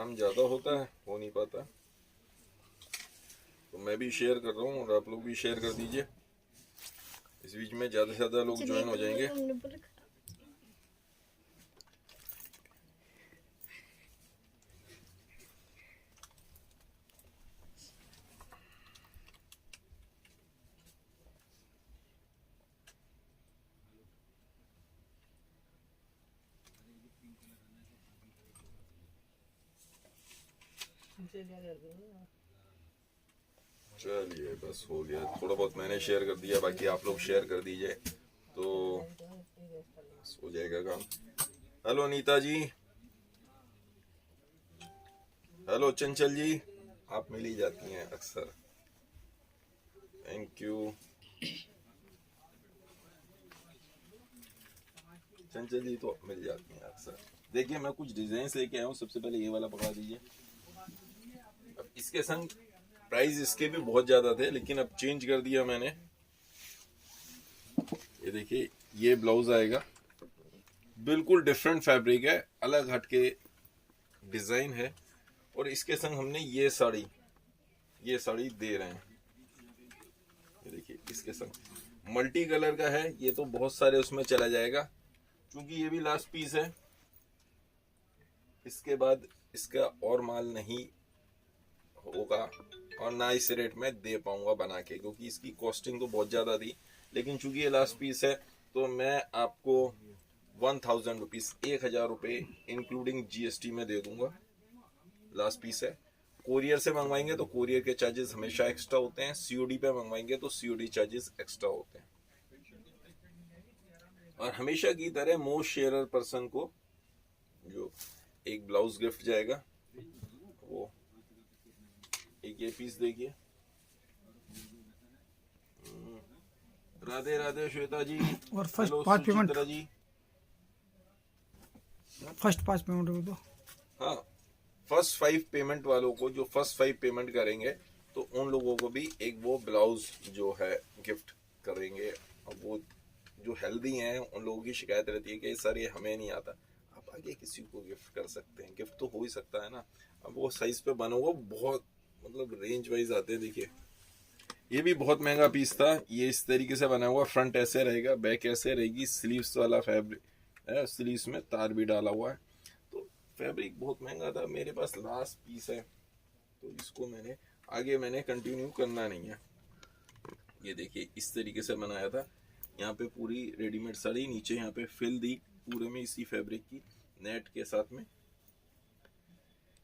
काम ज़्यादा होता है, हो नहीं पाता। तो मैं भी शेयर कर रहा हूँ और आप लोग भी शेयर कर दीजिए। इस बीच में ज़्यादा से ज़्यादा लोग ज्वाइन हो जाएंगे। चलिए बस हो गया, थोड़ा बहुत मैंने शेयर कर दिया, बाकी आप लोग शेयर कर दीजिए तो हो जाएगा काम। हेलो अनीता जी, हेलो चंचल जी, आप मिल ही जाती हैं अक्सर, थैंक यू। चंचल जी तो मिल जाती हैं अक्सर। देखिए मैं कुछ डिजाइन लेके आया हूँ। सबसे पहले ये वाला पकड़ा दीजिए। अब इसके संग प्राइस इसके भी बहुत ज्यादा थे, लेकिन अब चेंज कर दिया मैंने। ये देखिए, ये ब्लाउज आएगा, बिल्कुल डिफरेंट फैब्रिक है, अलग हटके डिजाइन है। और इसके संग हमने ये साड़ी दे रहे हैं। ये देखिए, इसके संग मल्टी कलर का है। ये तो बहुत सारे उसमें चला जाएगा, क्योंकि ये भी लास्ट पीस है। इसके बाद इसका और माल नहीं होगा और ना इस रेट में दे पाऊंगा बना के, क्योंकि इसकी कॉस्टिंग तो बहुत ज्यादा थी। लेकिन चूंकि ये लास्ट पीस है तो मैं आपको 1000 रुपीज, 1000 रुपये इंक्लूडिंग जीएसटी में दे दूंगा। लास्ट पीस है। कोरियर से मंगवाएंगे तो कोरियर के चार्जेस हमेशा एक्स्ट्रा होते हैं, सीओडी पे मंगवाएंगे तो सीओडी चार्जेस एक्स्ट्रा होते हैं। और हमेशा की तरह मोस्ट शेयरर पर्सन को जो एक ब्लाउज गिफ्ट जाएगा, वो एक ये पीस देखिए। राधे राधे श्वेता जी। और फर्स्ट 5 पेमेंट जी, फर्स्ट 5 पेमेंट दो। हाँ, फर्स्ट 5 पेमेंट वालों को, जो फर्स्ट 5 पेमेंट करेंगे तो उन लोगों को भी एक वो ब्लाउज जो है गिफ्ट करेंगे। अब वो जो हेल्दी हैं उन लोगों की शिकायत रहती है कि सर ये हमें नहीं आता। आप आगे किसी को गिफ्ट कर सकते हैं, गिफ्ट तो हो ही सकता है ना। अब वो साइज पे बना हुआ बहुत, मतलब रेंज वाइज आते हैं। देखिए ये भी बहुत महंगा पीस था। ये इस तरीके से बना हुआ, फ्रंट ऐसे रहेगा, बैक ऐसे रहेगी, स्लीव्स वाला फैब्रिक है, स्लीव्स में तार भी डाला हुआ है। तो फैब्रिक बहुत महंगा था, मेरे पास लास्ट पीस है तो इसको मैंने कंटिन्यू करना नहीं है। ये देखिए इस तरीके से बनाया था। यहाँ पे पूरी रेडीमेड साड़ी, नीचे यहाँ पे फिल दी पूरे में इसी फैब्रिक की नेट के साथ में।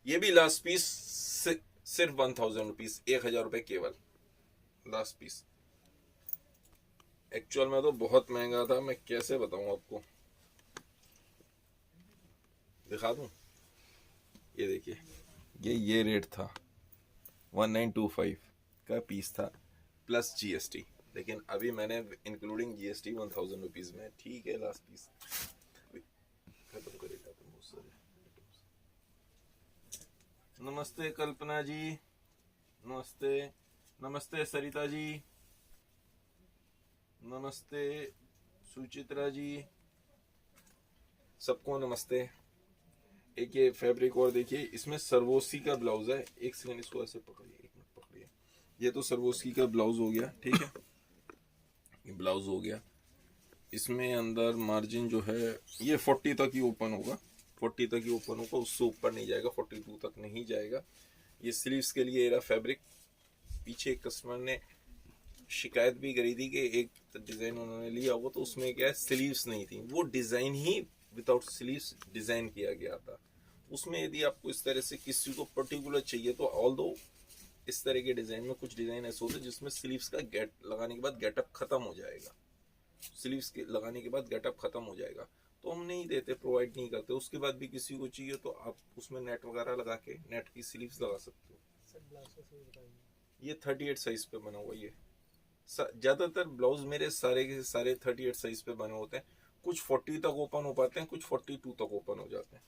ये भी लास्ट पीस सिर्फ 1000 रुपीज, 1000 रुपये केवल लास्ट पीस। एक्चुअल में तो बहुत महंगा था, मैं कैसे बताऊं आपको, दिखा दूं। ये देखिए, ये रेट था 1925 का पीस था प्लस जीएसटी, लेकिन अभी मैंने इंक्लूडिंग जीएसटी 1000 रुपीज में, ठीक है लास्ट पीस खत्म करेगा। तो बहुत सारे नमस्ते कल्पना जी, नमस्ते, नमस्ते सरिता जी, नमस्ते सुचित्रा जी, सबको नमस्ते। एक ये फैब्रिक और देखिए, इसमें सर्वोसी का ब्लाउज है। एक सेकंड, इसको ऐसे पकड़िए, एक मिनट पकड़िए। ये तो सर्वोसी का ब्लाउज हो गया, ठीक है, ये ब्लाउज हो गया। इसमें अंदर मार्जिन जो है ये 40 तक ही ओपन होगा, 40 तक ही ओपन होगा, उससे ऊपर नहीं जाएगा, 42 तक नहीं जाएगा। ये स्लीव्स के लिए era फैब्रिक। पीछे एक कस्टमर ने शिकायत भी करी थी कि एक डिजाइन उन्होंने लिया वो, तो उसमें क्या है, स्लीव्स नहीं थी, वो डिजाइन ही विदाउट स्लीव्स डिजाइन किया गया था। उसमें यदि आपको इस तरह से किसी को पर्टिकुलर चाहिए तो ऑल्दो इस तरह के डिजाइन में कुछ डिजाइन ऐसे होते हैं जिसमें स्लीव्स का गेट लगाने के बाद गेटअप खत्म हो जाएगा, स्लीव्स के लगाने के बाद गेटअप खत्म हो जाएगा, तो हम नहीं देते, प्रोवाइड नहीं करते। उसके बाद भी किसी को चाहिए तो आप उसमें नेट वगैरह लगा के नेट की स्लीव्स लगा सकते हो। ये 38 साइज पे बना हुआ, ये ज्यादातर ब्लाउज मेरे सारे के सारे 38 साइज पे बने होते हैं। कुछ 40 तक ओपन हो पाते हैं, कुछ 42 तक ओपन हो जाते हैं।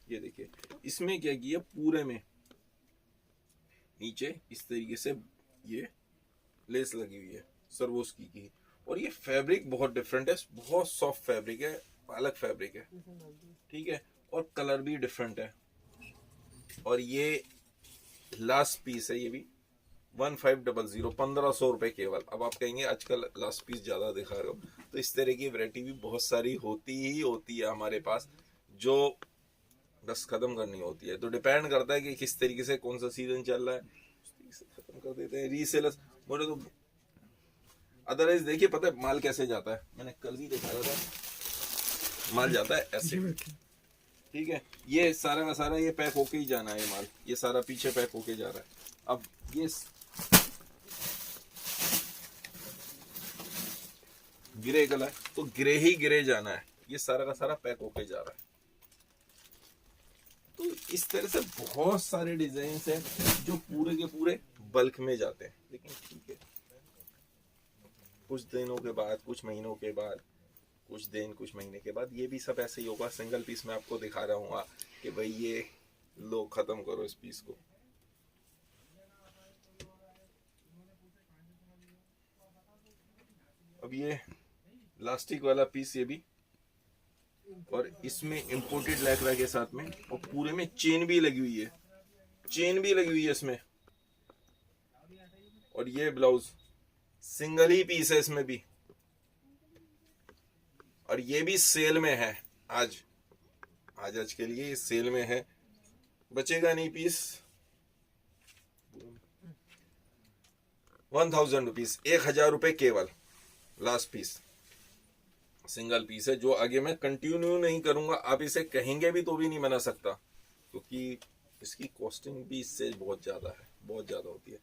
ये देखिए, इसमें क्या किया, पूरे में नीचे इस तरीके से ये लेस लगी हुई है सर्वोस्की की। और ये फैब्रिक बहुत डिफरेंट है, बहुत सॉफ्ट फैब्रिक है, अलग फैब्रिक है, ठीक है, और कलर भी डिफरेंट है। और ये लास्ट पीस है, ये भी 1500, 1500 रुपए केवल। अब आप कहेंगे आजकल लास्ट पीस ज्यादा दिखा रहे हो, तो इस तरह की वैरायटी भी बहुत सारी होती ही होती है हमारे पास, जो बस खत्म करनी होती है। तो डिपेंड करता है कि किस तरीके से, कौन सा सीजन चल रहा है, उस तरीके से खत्म कर देते हैं रीसेलर्स। बोले तो अदरवाइज देखिए, पता है माल कैसे जाता है, मैंने कल भी दिखा रहा था, माल जाता है ऐसे, ठीक है। ये सारा का सारा ये पैक होके ही जाना है, ये माल ये सारा पीछे पैक होके जा रहा है। अब ये ग्रे कलर, तो ग्रे ही ग्रे जाना है, ये सारा का सारा पैक होके जा रहा है। तो इस तरह से बहुत सारे डिजाइन हैं जो पूरे के पूरे बल्क में जाते हैं। लेकिन ठीक है, कुछ दिनों के बाद, कुछ महीनों के बाद, कुछ दिन कुछ महीने के बाद ये भी सब ऐसे ही होगा। सिंगल पीस में आपको दिखा रहा हूँ कि भाई ये लो, खत्म करो इस पीस को। अब ये लास्टिक वाला पीस, ये भी, और इसमें इंपोर्टेड लैक्रा के साथ में, और पूरे में चेन भी लगी हुई है, चेन भी लगी हुई है इसमें। और ये ब्लाउज सिंगल ही पीस है इसमें भी, और ये भी सेल में है आज आज के लिए सेल में है, बचेगा नहीं पीस। 1000 रुपीज, 1000 रुपए केवल, लास्ट पीस, सिंगल पीस है, जो आगे मैं कंटिन्यू नहीं करूंगा। आप इसे कहेंगे भी तो भी नहीं बना सकता, क्योंकि इसकी कॉस्टिंग भी इससे बहुत ज्यादा है, बहुत ज्यादा होती है।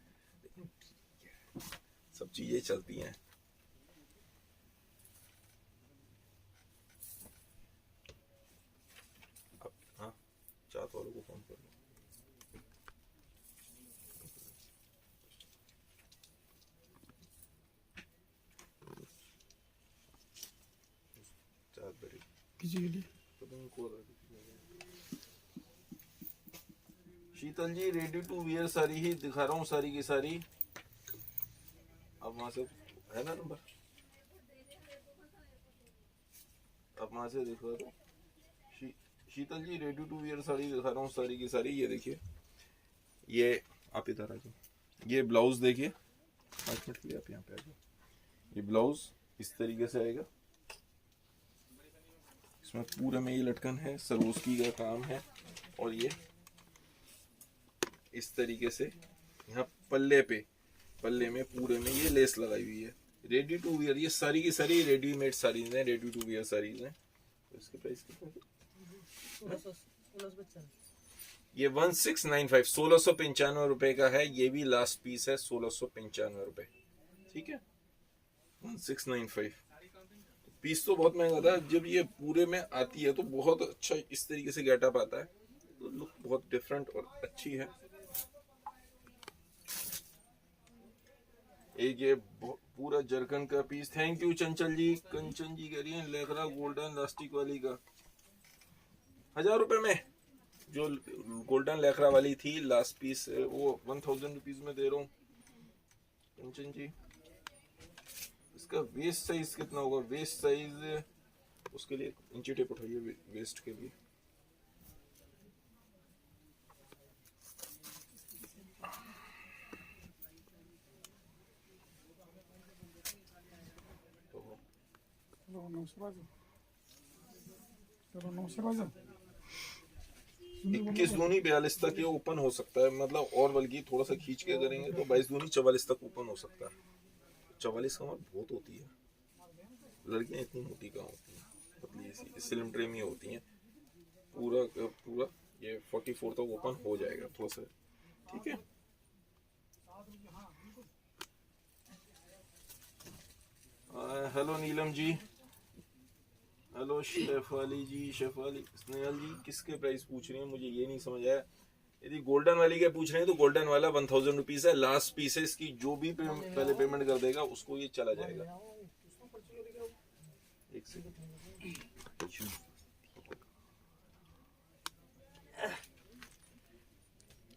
लेकिन ठीक है, सब चीजें चलती हैं। अब हाँ, चाहत वालों को फोन कर लो। किसी के लिए शीतल जी, रेडी टू वियर सारी ही दिखा रहा हूँ, सारी की सारी। अब वहां से है ना नंबर, अब वहां से दिखा दो। शीतल जी, रेडी टू वियर साड़ी दिखा रहा हूँ, सारी की सारी। ये देखिए, ये आप इधर आ जाओ, ये ब्लाउज देखिए, 5 मिनट के लिए आप यहाँ पे आ जाओ। ये ब्लाउज इस तरीके से आएगा, इसमें पूरे में ये लटकन है, सरोस्की का काम है, और ये इस तरीके से यहाँ पल्ले में पूरे में ये लेस लगाई हुई है। रेडी टू वियर, ये सारी की सारी रेडीमेड साड़ीज हैं, रेडी टू वियर साड़ीज हैं। तो इसके प्राइस कितना है? ये 1695, 1695 रुपए का है। ये भी लास्ट पीस है, 1695 रुपए, ठीक है, 1695। पीस तो बहुत महंगा था, जब ये पूरे में आती है तो बहुत अच्छा इस तरीके से गेटअप आता है, तो लुक बहुत डिफरेंट और अच्छी है। एक ये पूरा जरकन का पीस, थैंक यू चंचल जी, कंचन जी कह रही है लेकरा गोल्डन लास्टिक वाली का 1000 रुपए में, जो गोल्डन लेकरा वाली थी लास्ट पीस, वो 1000 रुपीज में दे रहा हूँ कंचन जी। इसका वेस्ट साइज कितना होगा? वेस्ट साइज, उसके लिए इंची टेप उठाइए वेस्ट के लिए। चलो 9 21 दूनी 42 तक ये ओपन हो सकता है, मतलब और बल्कि थोड़ा सा खींच के करेंगे तो 22 दूनी 44 तक ओपन हो सकता है। 44 कमर बहुत होती है, लड़कियां इतनी मोटी कहाँ होती हैं, पतली सी स्लिम ट्रिम ही होती हैं। पूरा ये 44 तक ओपन हो जाएगा थोड़ा सा, ठीक है। हेलो नीलम जी, हेलो शेफाली जी, शेफाली स्नेहल जी, किसके प्राइस पूछ रही हैं मुझे ये नहीं समझ आया। यदि गोल्डन वाली के पूछ रहे हैं तो गोल्डन वाला 1000 रुपीज है, लास्ट पीस है इसकी। जो भी पहले पेमेंट कर देगा उसको ये चला जाएगा। एक सेकंड,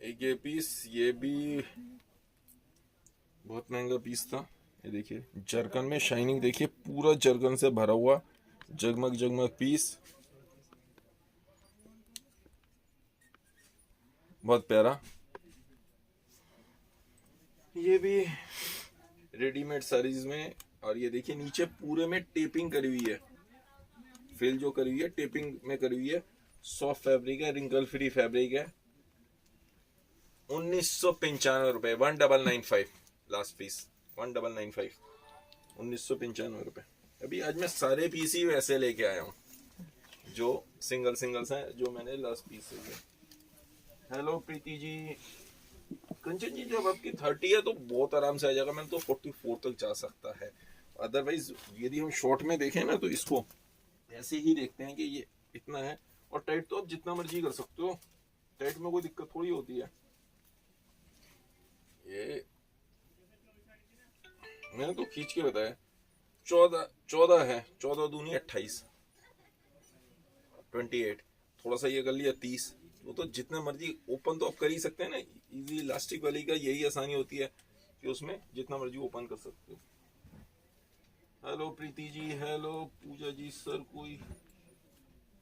एक ये पीस, ये भी बहुत महंगा पीस था। ये देखिए जरकन में शाइनिंग देखिए, पूरा जरकन से भरा हुआ जगमग जगमग पीस। बहुत प्यारा। ये भी रेडीमेड साड़ीज में। और ये देखिए नीचे पूरे में टेपिंग करी हुई है, फ्रिल जो करी हुई है टेपिंग में करी हुई है। सॉफ्ट फैब्रिक है, रिंकल फ्री फैब्रिक है। 1995 रुपए, 1995 लास्ट पीस, 1995, 1995 रुपए। अभी आज मैं सारे पीस ही वैसे लेके आया हूँ जो सिंगल सिंगल्स हैं, जो मैंने लास्ट पीस से लिया। हेलो प्रीति जी। कंचन जी जब आपकी 30 है तो बहुत आराम से आ जाएगा, मैंने तो 44 तक जा सकता है। अदरवाइज यदि हम शॉर्ट में देखें ना तो इसको ऐसे ही देखते हैं कि ये इतना है। और टाइट तो आप जितना मर्जी कर सकते हो, टाइट में कोई दिक्कत थोड़ी होती है। ये मैंने तो खींच के बताया 14 है, 14 दूनी 28, 28। थोड़ा सा ये कर लिया 30। वो तो जितना मर्जी ओपन तो आप कर ही सकते हैं ना। इजी इलास्टिक वाली का यही आसानी होती है कि उसमें जितना मर्जी ओपन कर सकते हो। हेलो प्रीति जी, हेलो पूजा जी। सर कोई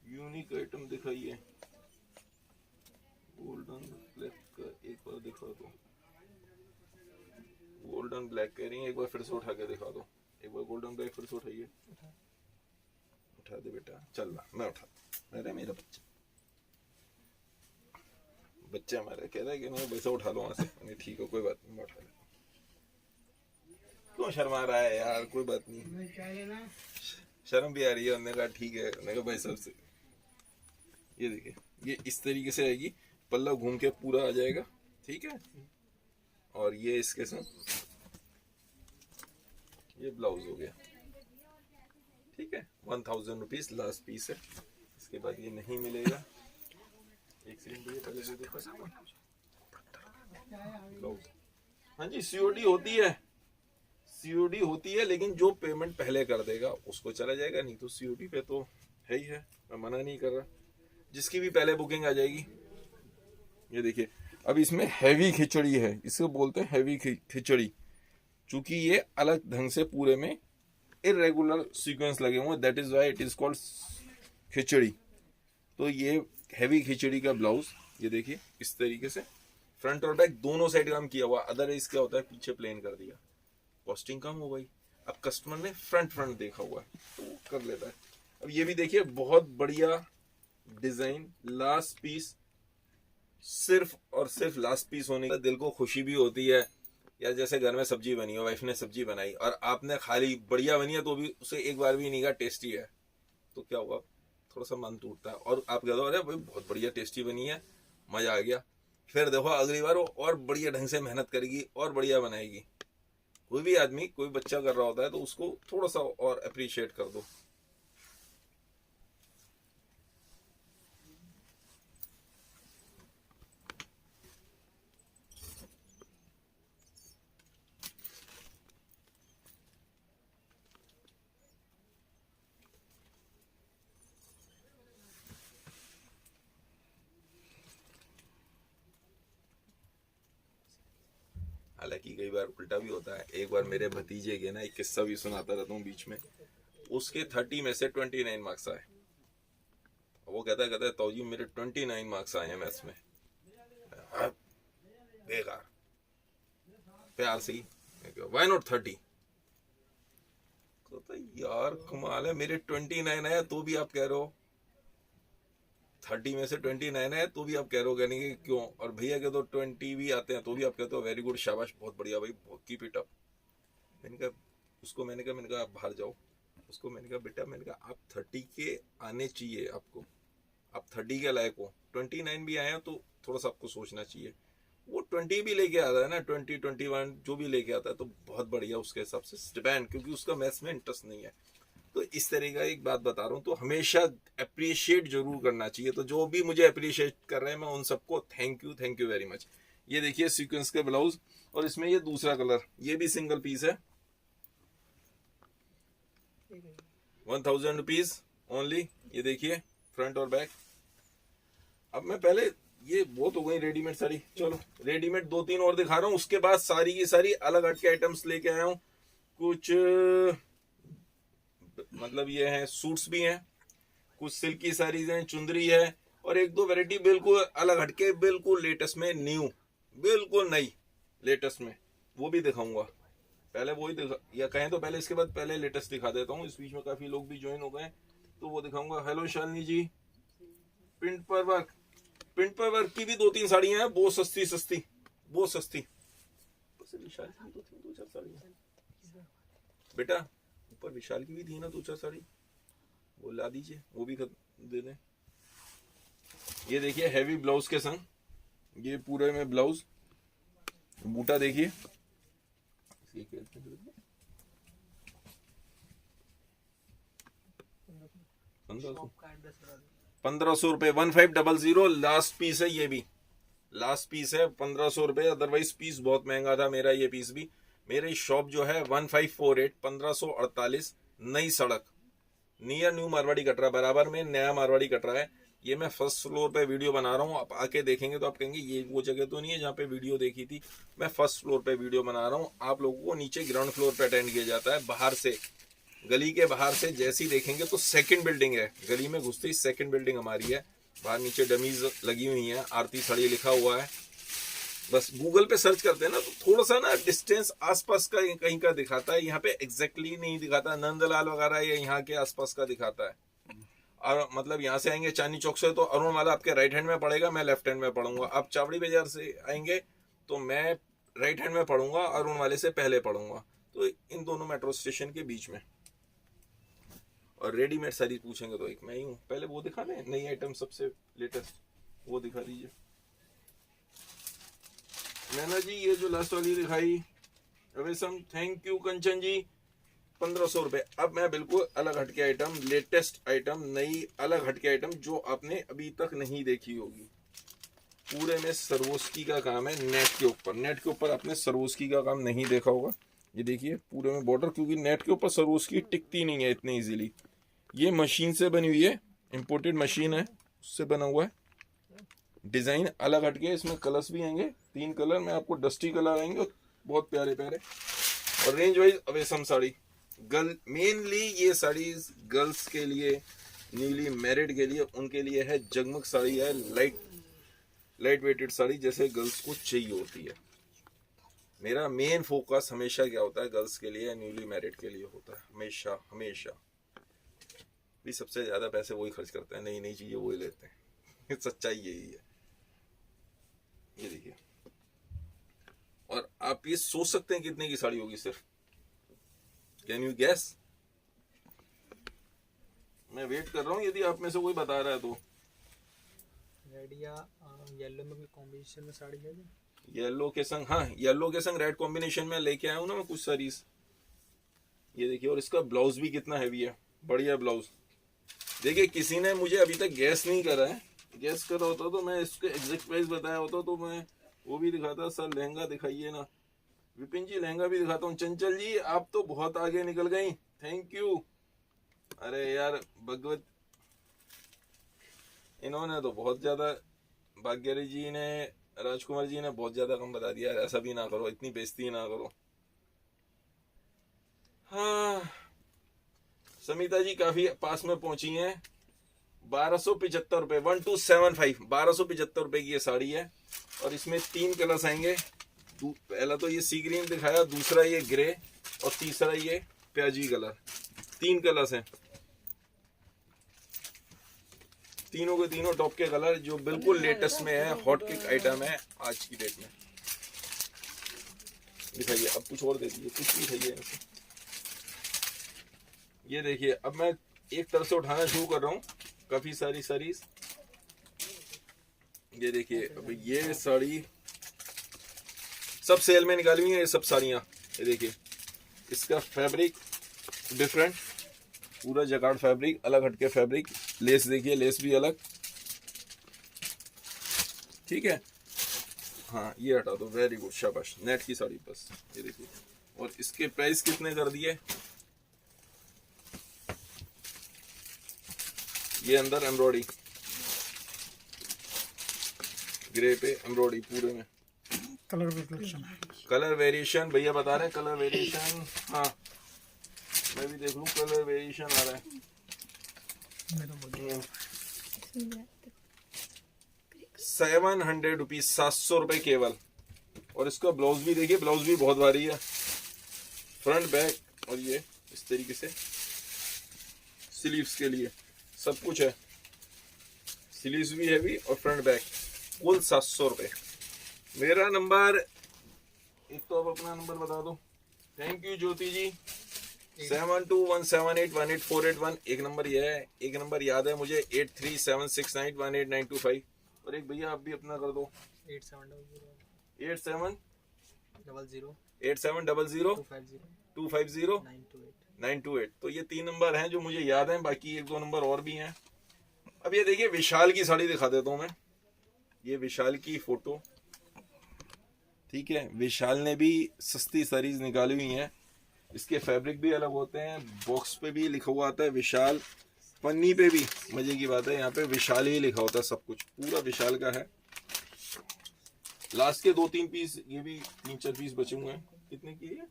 यूनिक आइटम दिखाइए। गोल्डन ब्लैक का एक बार दिखा दो। गोल्डन ब्लैक कह रही है, एक बार फिर से उठा के दिखा दो। एक बार गोल्डन ब्लैक फिर से उठाइए। उठा दे बेटा, चल रहा मैं उठा। मेरा बच्चा हमारा कह रहा है कि मैं वैसे उठा लो वहां से। नहीं ठीक है कोई बात नहीं, मैं उठा लेता। क्यों शर्मा रहा है यार, कोई बात नहीं, शर्म भी आ रही है। उन्होंने कहा ठीक है, उन्होंने कहा भाई सबसे। ये देखिए ये इस तरीके से आएगी, पल्ला घूम के पूरा आ जाएगा, ठीक है। और ये इसके साथ ये ब्लाउज हो गया, ठीक है। 1000 रुपीज लास्ट पीस है। इसके बाद ये नहीं मिलेगा। एक सेकंड भैया, पहले से देखो ब्लाउज। हाँ जी सीओडी होती है, सीओडी होती है, लेकिन जो पेमेंट पहले कर देगा उसको चला जाएगा, नहीं तो सीओडी पे तो है ही है। मैं मना नहीं कर रहा, जिसकी भी पहले बुकिंग आ जाएगी। ये देखिए अब इसमें हैवी खिचड़ी है, इसको बोलते हैं हैवी खिचड़ी, चूंकि ये अलग ढंग से पूरे में इरेगुलर सीक्वेंस लगे हुए, that is why it is called khichdi. तो ये हैवी खिचड़ी का ब्लाउज, ये देखिए इस तरीके से फ्रंट और बैक दोनों साइड काम किया हुआ। अदरवाइज क्या होता है पीछे प्लेन कर दिया, कॉस्टिंग कम हो गई। अब कस्टमर ने फ्रंट देखा हुआ है तो कर लेता है। अब ये भी देखिए बहुत बढ़िया डिजाइन, लास्ट पीस, सिर्फ और सिर्फ लास्ट पीस होने का दिल को खुशी भी होती है। या जैसे घर में सब्जी बनी हो, वाइफ ने सब्जी बनाई और आपने खाली बढ़िया बनी है तो भी उसे एक बार भी नहीं कहा टेस्टी है, तो क्या हुआ, थोड़ा सा मन टूटता है। और आप कह दो अरे भाई बहुत बढ़िया टेस्टी बनी है, मजा आ गया, फिर देखो अगली बार वो और बढ़िया ढंग से मेहनत करेगी और बढ़िया बनाएगी। कोई भी आदमी कोई बच्चा कर रहा होता है तो उसको थोड़ा सा और अप्रिशिएट कर दो। हालांकि कई बार उल्टा भी होता है। एक बार मेरे भतीजे के ना एक किस्सा भी सुनाता रहता हूँ बीच में, उसके 30 में से 29 मार्क्स आए। वो कहता है तो जी मेरे 29 मार्क्स आए हैं मैथ्स में। बेकार, प्यार से ही व्हाई नॉट 30। तो यार कमाल है, मेरे 29 आया तो भी आप कह रहे हो, 30 में से 29 है तो भी आप कह रहे हो, कहने कि क्यों। और भैया के तो 20 भी आते हैं तो भी आप कहते हो वेरी गुड, शाबाश, बहुत बढ़िया भाई, कीप इट अप। मैंने कहा आप बाहर जाओ। उसको मैंने कहा बेटा, मैंने कहा आप 30 के आने चाहिए आपको, आप 30 के लायक हो। 29 भी आए हैं तो थोड़ा सा आपको सोचना चाहिए। वो 20 भी लेके आता है ना, 20 21 जो भी लेके आता है तो बहुत बढ़िया उसके हिसाब से स्टैंड, क्योंकि उसका मैथ्स में इंटरेस्ट नहीं है। तो इस तरह का एक बात बता रहा हूँ, तो हमेशा अप्रिशिएट जरूर करना चाहिए। तो जो भी मुझे अप्रिशिएट कर रहे हैं मैं उन सबको थैंक यू वेरी मच। ये देखिए सीक्वेंस का ब्लाउज, और इसमें ये दूसरा कलर, ये भी सिंगल पीस है, 1000 रुपीज ओनली। ये देखिए फ्रंट और बैक। अब मैं पहले ये बहुत हो गई रेडीमेड साड़ी, चलो रेडीमेड 2-3 और दिखा रहा हूँ, उसके बाद सारी की सारी अलग हट के आइटम्स लेके आया हूँ। कुछ मतलब ये है सूट्स भी हैं, कुछ सिल्क की साड़ीज हैं, चुंदरी है, और एक दो वैरायटी बिल्कुल अलग हटके, बिल्कुल लेटेस्ट में न्यू, बिल्कुल नई लेटेस्ट में, वो भी दिखाऊंगा। पहले वही दिखा, या कहें तो पहले इसके बाद पहले लेटेस्ट दिखा देता हूँ। इस बीच में काफी लोग भी ज्वाइन हो गए तो वो दिखाऊंगा। हेलो शालिनी जी। प्रिंट पर वर्क, प्रिंट पर वर्क की भी दो तीन साड़ियां हैं, बहुत सस्ती सस्ती, बहुत सस्ती। विशाल की भी दो चार साड़ियां बेटा, ऊपर विशाल की भी थी ना दो चार साड़ी, वो ला दीजिए, वो भी दे दें। ये देखिए हैवी ब्लाउज के संग, ये पूरे में ब्लाउज, बूटा देखिए, 1500 रुपए, 1500 लास्ट पीस है। ये भी लास्ट पीस है, 1500 रुपए। अदरवाइज पीस बहुत महंगा था मेरा, ये पीस भी। मेरी शॉप जो है 1548 1548 नई सड़क, नियर न्यू मारवाड़ी कटरा, बराबर में नया मारवाड़ी कटरा है। ये मैं फर्स्ट फ्लोर पे वीडियो बना रहा हूँ, आप आके देखेंगे तो आप कहेंगे ये वो जगह तो नहीं है जहाँ पे वीडियो देखी थी। मैं फर्स्ट फ्लोर पे वीडियो बना रहा हूँ, आप लोगों को नीचे ग्राउंड फ्लोर पे अटेंड किया जाता है। बाहर से, गली के बाहर से जैसे ही देखेंगे तो सेकंड बिल्डिंग है, गली में घुसते ही सेकंड बिल्डिंग हमारी है। बाहर नीचे डमीज लगी हुई है, आरती साड़ी लिखा हुआ है। बस गूगल पे सर्च करते हैं ना तो थोड़ा सा ना डिस्टेंस आसपास का कहीं का दिखाता है, यहाँ पे एग्जैक्टली नहीं दिखाता। नंदलाल वगैरह या यहाँ के आसपास का दिखाता है। और मतलब यहाँ से आएंगे चांदनी चौक से तो अरुण वाला आपके राइट हैंड में पड़ेगा, मैं लेफ्ट हैंड में पढ़ूंगा। आप चावड़ी बाजार से आएंगे तो मैं राइट हैंड में पढ़ूंगा, अरुण वाले से पहले पढ़ूंगा। तो इन दोनों मेट्रो स्टेशन के बीच में। और रेडीमेड साड़ी पूछेंगे तो एक मैं ही हूँ। पहले वो दिखा दें, नई आइटम सबसे लेटेस्ट वो दिखा दीजिए। नैना जी ये जो लास्ट वाली दिखाई, अवेसम, थैंक यू। कंचन जी 1500 रुपए। अब मैं बिल्कुल अलग हटके आइटम, लेटेस्ट आइटम, नई अलग हटके आइटम जो आपने अभी तक नहीं देखी होगी। पूरे में सर्वोस्की का काम है, नेट के ऊपर, नेट के ऊपर आपने सर्वोस्की का काम नहीं देखा होगा। ये देखिए पूरे में बॉर्डर, क्योंकि नेट के ऊपर सर्वोस्की टिकती नहीं है इतनी इजीली। ये मशीन से बनी हुई है, इंपोर्टेड मशीन है, उससे बना हुआ है। डिजाइन अलग हटके, इसमें कलर्स भी आएंगे, 3 कलर में आपको डस्टी कलर आएंगे, बहुत प्यारे प्यारे। और range wise awesome sari, girl mainly ये साड़ी गर्ल्स के लिए, न्यूली मैरिड के लिए, उनके लिए है। जगमग साड़ी है, लाइट वेटेड साड़ी जैसे गर्ल्स को चाहिए होती है। मेरा मेन फोकस हमेशा क्या होता है, गर्ल्स के लिए, न्यूली मैरिड के लिए होता है, हमेशा हमेशा। भी सबसे ज्यादा पैसे वही खर्च करते हैं, नई नई चीजें वही लेते हैं, सच्चाई यही है। ये देखिए, और आप ये सोच सकते हैं कितने की साड़ी होगी सिर्फ, कैन यू गैस? मैं वेट कर रहा हूँ, यदि आप में से कोई बता रहा है तो। रेड या येलो में भी कॉम्बिनेशन में साड़ी है क्या? येलो के संग, हाँ येलो के संग रेड कॉम्बिनेशन में लेके आया हूँ ना मैं कुछ साड़ीज। ये देखिए, और इसका ब्लाउज भी कितना हैवी है, बढ़िया ब्लाउज। देखिए किसी ने मुझे अभी तक गैस नहीं करा है, गैस करा होता तो मैं इसके एग्जैक्ट प्राइस बताया होता तो मैं वो भी दिखाता। सर लहंगा दिखाइए ना। विपिन जी लहंगा भी दिखाता हूँ। चंचल जी आप तो बहुत आगे निकल गई, थैंक यू। अरे यार भगवत, इन्होंने तो बहुत ज्यादा, भाग्यरी जी ने, राजकुमार जी ने बहुत ज्यादा कम बता दिया। ऐसा भी ना करो, इतनी बेइज्जती ना करो। हाँ समिता जी काफी पास में पहुंची हैं। 1275 रुपए, 1275, 1275 रुपए की ये साड़ी है। और इसमें 3 कलर्स आएंगे। पहला तो ये सी ग्रीन दिखाया, दूसरा ये ग्रे, और तीसरा ये प्याजी कलर। 3 कलर्स हैं, तीनों के तीनों टॉप के कलर जो बिल्कुल लेटेस्ट में है, हॉट केक आइटम है आज की डेट में। दिखाइए, अब कुछ और दे दीजिए, कुछ भी दिखाइए। ये देखिए, अब मैं एक तरफ से उठाना शुरू कर रहा हूँ काफी सारी साड़ीज। ये देखिए, अब ये साड़ी सब सेल में निकाली हुई है, ये सब साड़ियाँ। ये देखिए, इसका फैब्रिक डिफरेंट, पूरा जगाड़ फैब्रिक, अलग हटके फैब्रिक। लेस देखिए, लेस भी अलग, ठीक है। हाँ ये हटा दो, वेरी गुड, शाबाश। नेट की साड़ी बस। ये देखिए, और इसके प्राइस कितने कर दिए। ये अंदर एम्ब्रॉयडरी, ग्रे पे एम्ब्रॉयडरी पूरे में। कलर वेरिएशन है, कलर वेरिएशन भैया बता रहे हैं, कलर वेरिएशन। हाँ मैं भी देख लूं, कलर वेरिएशन आ रहा है। 700 रुपीज, 700 रुपए केवल। और इसका ब्लाउज भी देखिए, ब्लाउज भी बहुत भारी है, फ्रंट बैक, और ये इस तरीके से स्लीव्स के लिए सब कुछ है, स्लीव्स भी हैवी और फ्रंट बैक। कुल 700 रुपए। मेरा नंबर, एक तो आप अपना नंबर बता दो। थैंक यू ज्योति जी। 7217818481 एक नंबर ये है, एक नंबर याद है मुझे 8376918925। और एक भैया आप भी अपना कर दो, 8700 8700 250 250 928। 928। तो ये 3 नंबर हैं जो मुझे याद हैं, बाकी 1-2 नंबर और भी हैं। अब ये देखिए विशाल की साड़ी दिखा देता हूँ मैं, ये विशाल की फोटो, ठीक है। विशाल ने भी सस्ती साड़ीज निकाली हुई हैं, इसके फैब्रिक भी अलग होते हैं, बॉक्स पे भी लिखा हुआ आता है विशाल, पन्नी पे भी मजे की बात है यहाँ पे विशाल ही लिखा होता है, सब कुछ पूरा विशाल का है। लास्ट के 2-3 पीस, ये भी 3-4 पीस बचे हुए हैं। कितने की है?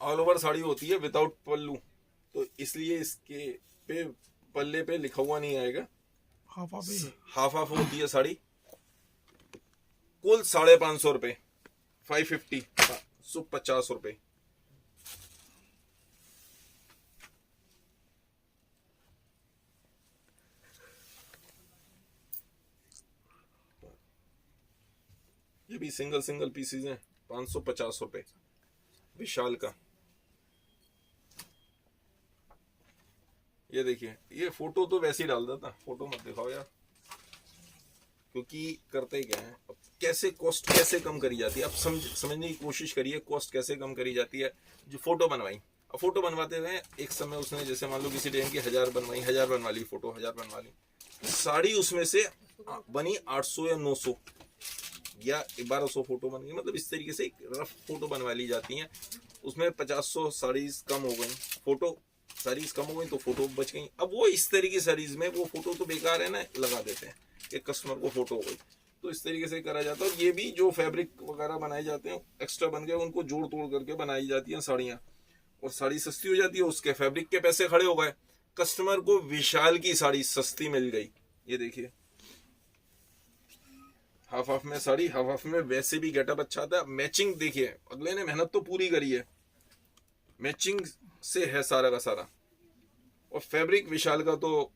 ऑल ओवर साड़ी होती है विदाउट पल्लू, तो इसलिए इसके पे पल्ले पे लिखा हुआ नहीं आएगा, हाफ हाफ ही है। हाफ हाफ होती है साड़ी। कुल 550 रुपए, 550, 150 रुपए। ये भी सिंगल सिंगल पीसेज हैं, 550 रुपए विशाल का। ये देखिए, ये फोटो तो वैसे ही डाल देता, फोटो मत दिखाओ यार, क्योंकि करते क्या है, अब कैसे कॉस्ट कैसे कम करी जाती है, अब समझने की कोशिश करिए कॉस्ट कैसे कम करी जाती है। जो फोटो बनवाई, अब फोटो बनवाते हुए एक समय उसने जैसे मान लो किसी टाइम की 1000 बनवाई, 1000 बनवा ली फोटो, 1000 बनवा ली, साड़ी उसमें से बनी 800 या 900 या 1200 फोटो बन गई, मतलब इस तरीके से रफ फोटो बनवा ली जाती हैं। उसमें 50-100 साड़ीज कम हो गई, फोटो साड़ीज कम हो गई तो फोटो बच गई। अब वो इस तरीके की साड़ीज में वो फोटो तो बेकार है ना, लगा देते हैं एक कस्टमर को फोटो हो गई, तो इस तरीके से करा जाता है। और ये भी जो फैब्रिक वगैरह बनाए जाते हैं एक्स्ट्रा बन गए, उनको जोड़ तोड़ करके बनाई जाती हैं साड़ियाँ, और साड़ी सस्ती हो जाती है, उसके फैब्रिक के पैसे खड़े हो गए, कस्टमर को विशाल की साड़ी सस्ती मिल गई। ये देखिए हाफ हाफ में साड़ी, हाफ हाफ में वैसे भी गेटअप अच्छा था। मैचिंग देखिए, अगले ने मेहनत तो पूरी करी है, मैचिंग से है सारा का सारा। और फैब्रिक विशाल का तो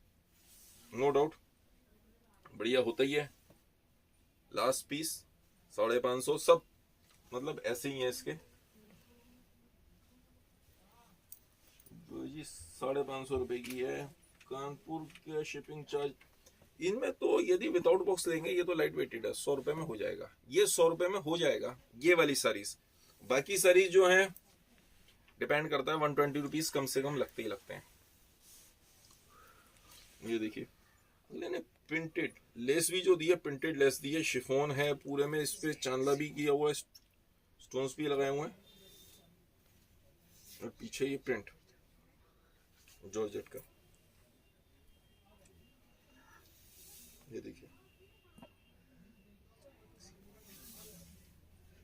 नो डाउट बढ़िया होता ही है। लास्ट पीस 550, सब मतलब ऐसे ही है इसके। जी 550 रुपए की है, कानपुर का शिपिंग चार्ज। इनमें तो यदि विदाउट बॉक्स लेंगे ये तो लाइट वेटेड है, 100 रुपए में हो जाएगा, ये 100 रुपए में हो जाएगा ये वाली साड़ीज। बाकी साड़ीज जो है डिपेंड करता है, 120 रुपीज कम से कम लगते ही लगते हैं। ये देखिए मैंने प्रिंटेड लेस भी जो दी है, प्रिंटेड लेस दी है, शिफॉन है पूरे में, इस पे चांदला भी किया हुआ है, स्टोन्स भी लगाए हुए हैं, और पीछे ये प्रिंट जॉर्जेट का। ये देखिए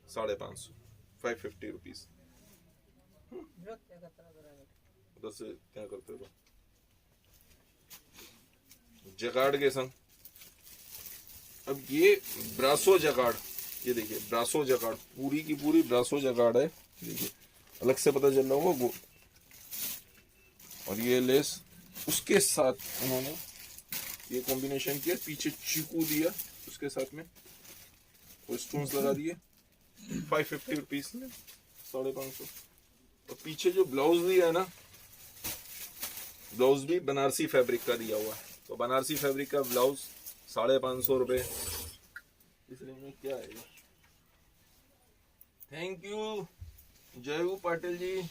550, 550 रुपीज। उधर से क्या करते हो जगाड़ के संग। अब ये ब्रासो जगाड़, ये देखिए ब्रासो जगाड़, पूरी की पूरी ब्रासो जगाड़ है, देखिए अलग से पता चल रहा होगा। और ये लेस उसके साथ उन्होंने ये कॉम्बिनेशन किया, पीछे चीकू दिया उसके साथ में, और स्टोन्स लगा दिए। 550 रुपीज, 550। और पीछे जो ब्लाउज दिया है ना, ब्लाउज भी बनारसी फैब्रिक का दिया हुआ है, तो बनारसी फैब्रिक का ब्लाउज 550 रुपए। इसलिए में क्या है, thank you Jayu Patil ji,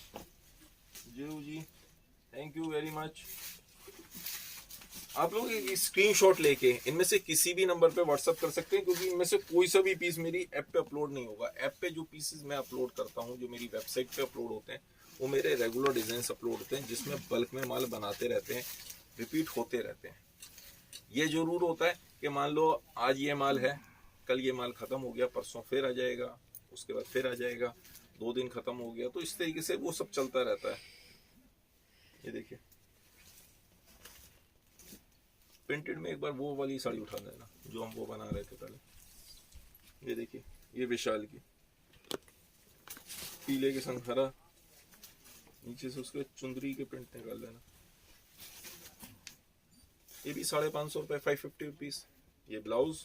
Jayu ji thank you very much. आप लोग एक स्क्रीनशॉट लेके इनमें से किसी भी नंबर पे व्हाट्सअप कर सकते हैं, क्योंकि इनमें से कोई सा भी पीस मेरी ऐप पे अपलोड नहीं होगा। ऐप पे जो पीसेस मैं अपलोड करता हूँ, जो मेरी वेबसाइट पे अपलोड होते हैं, वो मेरे रेगुलर डिजाइन अपलोड होते हैं, जिसमें बल्क में माल बनाते रहते हैं, रिपीट होते रहते हैं। ये जरूर होता है कि मान लो आज ये माल है, कल ये माल खत्म हो गया, परसों फिर आ जाएगा, उसके बाद फिर आ जाएगा, 2 दिन खत्म हो गया, तो इस तरीके से वो सब चलता रहता है। ये देखिए प्रिंटेड में एक बार वो वाली साड़ी उठा देना जो हम वो बना रहे थे पहले। ये देखिए, ये विशाल की पीले के संग हरा, नीचे से उसके चुंदरी के प्रिंट निकाल देना। ये भी 550 रुपए, 550 रुपीज। ये ब्लाउज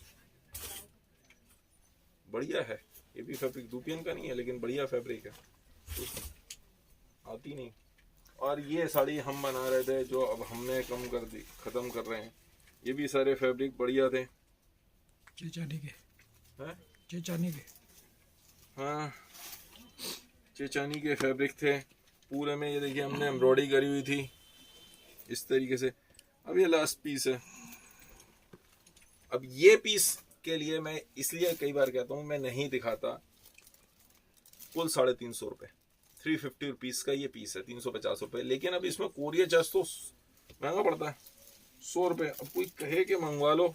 बढ़िया है, ये भी फैब्रिक दुपियन का नहीं है लेकिन बढ़िया फैब्रिक है, आती नहीं। और ये साड़ी हम बना रहे थे जो अब हमने कम कर दी, खत्म कर रहे हैं। ये भी सारे फैब्रिक बढ़िया थे, चेचानी के हैं? चेचानी के हाँ, चेचानी के फैब्रिक थे पूरे में। ये देखिए हमने एम्ब्रॉयडरी करी हुई थी इस तरीके से। अब ये लास्ट पीस है। अब ये पीस के लिए मैं इसलिए कई बार कहता हूँ मैं नहीं दिखाता। कुल 350 रुपए, 350 रुपीज का ये पीस है, 350 रुपए। लेकिन अब इसमें कोरियर चार्ज तो महंगा पड़ता है, 100 रुपए। अब कोई कहे कि मंगवा लो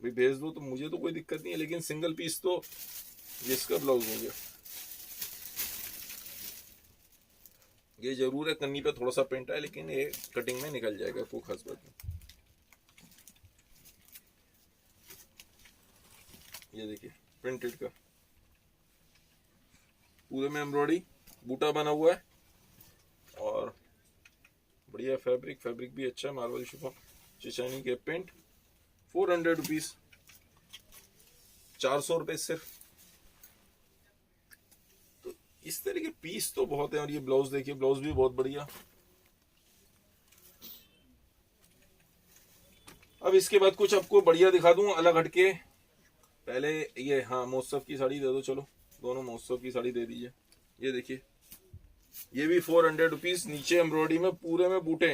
भाई, भेज दो, तो मुझे तो कोई दिक्कत नहीं है, लेकिन सिंगल पीस तो जिसका ब्लाउज हो गया। ये जरूर है कन्नी पे थोड़ा सा प्रिंट है, लेकिन ये कटिंग में निकल जाएगा, कोई खास बात नहीं। ये देखिए प्रिंटेड का पूरे में एम्ब्रॉयडरी बूटा बना हुआ है और बढ़िया फैब्रिक, फैब्रिक भी अच्छा है, मार्बल शिफॉन, चेचानी के प्रिंट। 400 रुपीज, 400 रुपए सिर्फ। तो इस तरह के पीस तो बहुत है। और ये ब्लाउज देखिए, ब्लाउज भी बहुत बढ़िया। अब इसके बाद कुछ आपको बढ़िया दिखा दूं अलग हटके। पहले ये, हाँ, महोत्सव की साड़ी दे दो, चलो दोनों महोत्सव की साड़ी दे दीजिए। ये देखिए, ये भी 400 रुपीज, नीचे एम्ब्रॉयडरी में पूरे में बूटे।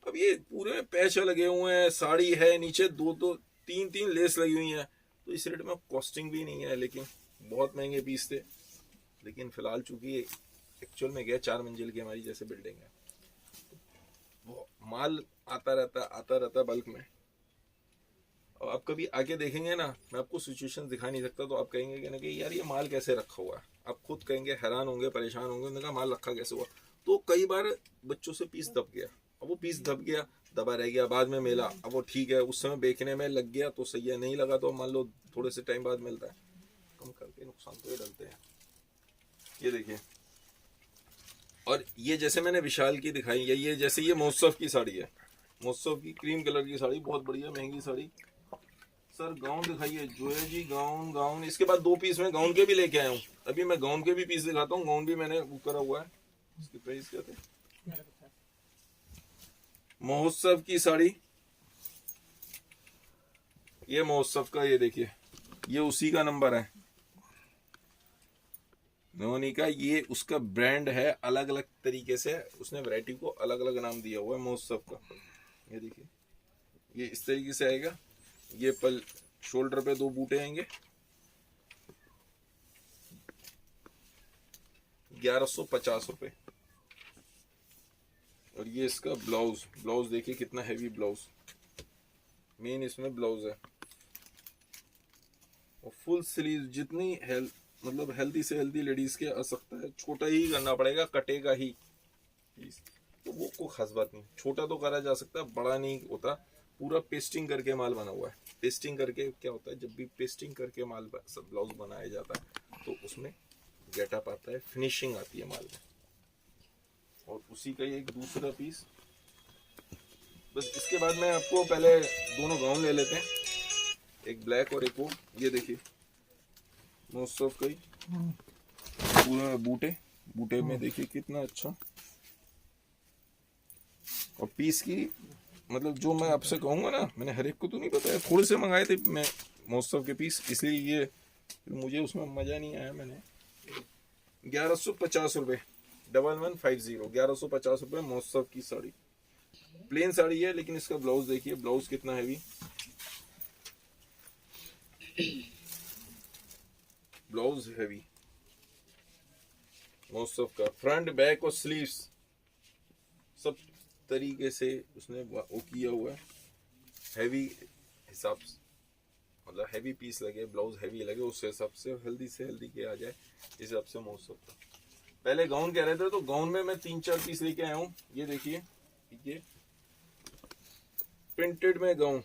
अब ये पूरे में पैच लगे हुए हैं, साड़ी है, नीचे 2-3 लेस लगी हुई है। तो इस रेट में कॉस्टिंग भी नहीं है, लेकिन बहुत महंगे पीस थे। लेकिन फिलहाल चूंकि एक्चुअल में गया 4 मंजिल की हमारी जैसे बिल्डिंग है, वो माल आता रहता बल्क में। और आप कभी आके देखेंगे ना, मैं आपको सिचुएशन दिखा नहीं सकता, तो आप कहेंगे कि ना कि यार ये माल कैसे रखा हुआ है। आप खुद कहेंगे, हैरान होंगे, परेशान होंगे, उन्होंने कहा माल रखा कैसे हुआ। तो कई बार बच्चों से पीस दब गया, अब वो पीस दब गया, दबा रह गया, बाद में मिला, अब वो ठीक है, उस समय बेचने में लग गया तो सही है, नहीं लगा तो मान लो थोड़े से टाइम बाद मिलता है, कम करके नुकसान तो ये डलते हैं। ये देखिए, और ये जैसे मैंने विशाल की दिखाई है, ये जैसे ये महोत्सव की साड़ी है, महोत्सव की क्रीम कलर की साड़ी, बहुत बढ़िया महंगी साड़ी। सर गाउन दिखाइए, जोया जी गाउन। इसके बाद 2 पीस में गाउन के भी लेके आया हूँ। अभी मैं गाउन के भी पीस दिखाता हूँ। गाउन भी मैंने बुक करा हुआ है। इसकी प्राइस क्या थे? महोत्सव की साड़ी, ये महोत्सव का, ये देखिए, ये उसी का नंबर है, नोनी का। ये उसका ब्रांड है, अलग अलग तरीके से उसने वैरायटी को अलग अलग नाम दिया हुआ है महोत्सव का। ये देखिए, ये इस तरीके से आएगा। ये पल शोल्डर पे 2 बूटे आएंगे, 1150 रुपए। और ये इसका ब्लाउज देखिए कितना हैवी ब्लाउज, मेन इसमें ब्लाउज है। और फुल स्लीव, जितनी मतलब हेल्दी से हेल्दी लेडीज के आ सकता है। छोटा ही करना पड़ेगा, कटेगा ही, तो वो कोई खास बात नहीं। छोटा तो करा जा सकता है, बड़ा नहीं होता। पूरा पेस्टिंग करके माल बना हुआ है। पेस्टिंग करके क्या होता है, जब भी पेस्टिंग करके माल सब ब्लाउज बनाया जाता है तो उसमें गेटअप आता है, फिनिशिंग आती है माल में। और उसी का ये एक दूसरा पीस। बस इसके बाद में आपको पहले दोनों गाउन ले लेते हैं, एक ब्लैक और एक वो। ये देखिए महोत्सव का ही पूरा बूटे में देखिए कितना अच्छा। और पीस की मतलब जो मैं आपसे कहूंगा ना, मैंने हर एक को तो नहीं बताया, थोड़े से मंगाए थे मैं महोत्सव के पीस, इसलिए ये मुझे उसमें मजा नहीं आया। मैंने 1150 रुपए, 1150, 1150 रुपए महोत्सव की साड़ी। प्लेन साड़ी है, लेकिन इसका ब्लाउज देखिए, ब्लाउज कितना हैवी, ब्लाउज हैवी महोत्सव का। फ्रंट, बैक और स्लीव्स सब तरीके से उसने वो किया हुआ है। हैवी हिसाब से, मतलब हैवी पीस लगे, ब्लाउज हैवी लगे, उस हिसाब से हेल्दी के आ जाए, इस हिसाब से महोत्सव का। पहले गाउन कह रहे थे, तो गाउन में मैं 3-4 पीस लेके आया हूँ। ये देखिए, प्रिंटेड में गाउन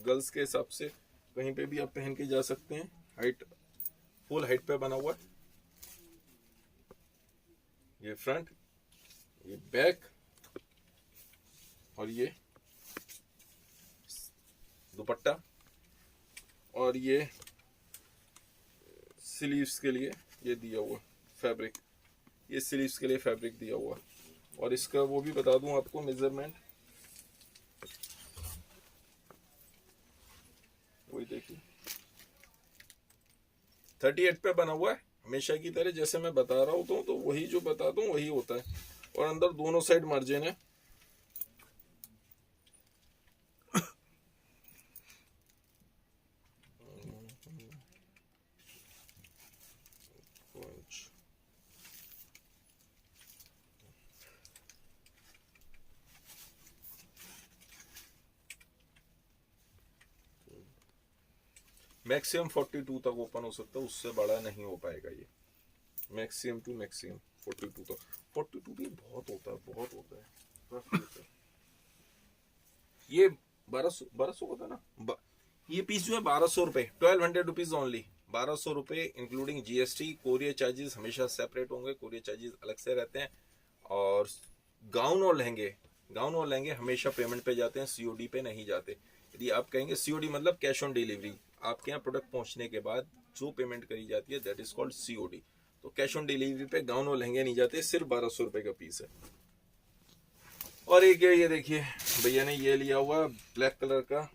गर्ल्स के हिसाब से कहीं पे भी आप पहन के जा सकते हैं। हाइट फुल हाइट पे बना हुआ है। ये फ्रंट, ये बैक और ये दुपट्टा और ये स्लीव्स के लिए ये दिया हुआ फैब्रिक, ये स्लीव्स के लिए फैब्रिक दिया हुआ। और इसका वो भी बता दूं आपको मेजरमेंट, वही देखिए 38 पे बना हुआ है। हमेशा की तरह जैसे मैं बता रहा होता हूँ तो वही जो बताता हूँ वही होता है। और अंदर दोनों साइड मार्जिन है। मैक्सिमम 42 तक ओपन हो सकता है, उससे बड़ा नहीं हो पाएगा ये। मैक्सिमम टू मैक्सिमम 42 तक। 42 भी बहुत होता है, बहुत होता है, काफी होता है। ये 1200 होता है ना। ये पीस जो है 1200 रुपए, 1200 रुपीज ओनली। 1200 रुपए इंक्लूडिंग जीएसटी। कोरियर चार्जेस हमेशा सेपरेट होंगे, कोरियर चार्जेस अलग से रहते हैं। और गाउन और लहंगे हमेशा पेमेंट पे जाते हैं, सीओडी पे नहीं जाते। यदि आप कहेंगे सीओडी मतलब कैश ऑन डिलीवरी, आपके यहाँ प्रोडक्ट पहुंचने के बाद जो पेमेंट करी जाती है दैट इज कॉल्ड सीओडी। तो कैश ऑन डिलीवरी पे गाउन और लहंगे नहीं जाते, सिर्फ 1200 रुपए का पीस है। और एक ये देखिए भैया ने ये लिया हुआ ब्लैक कलर का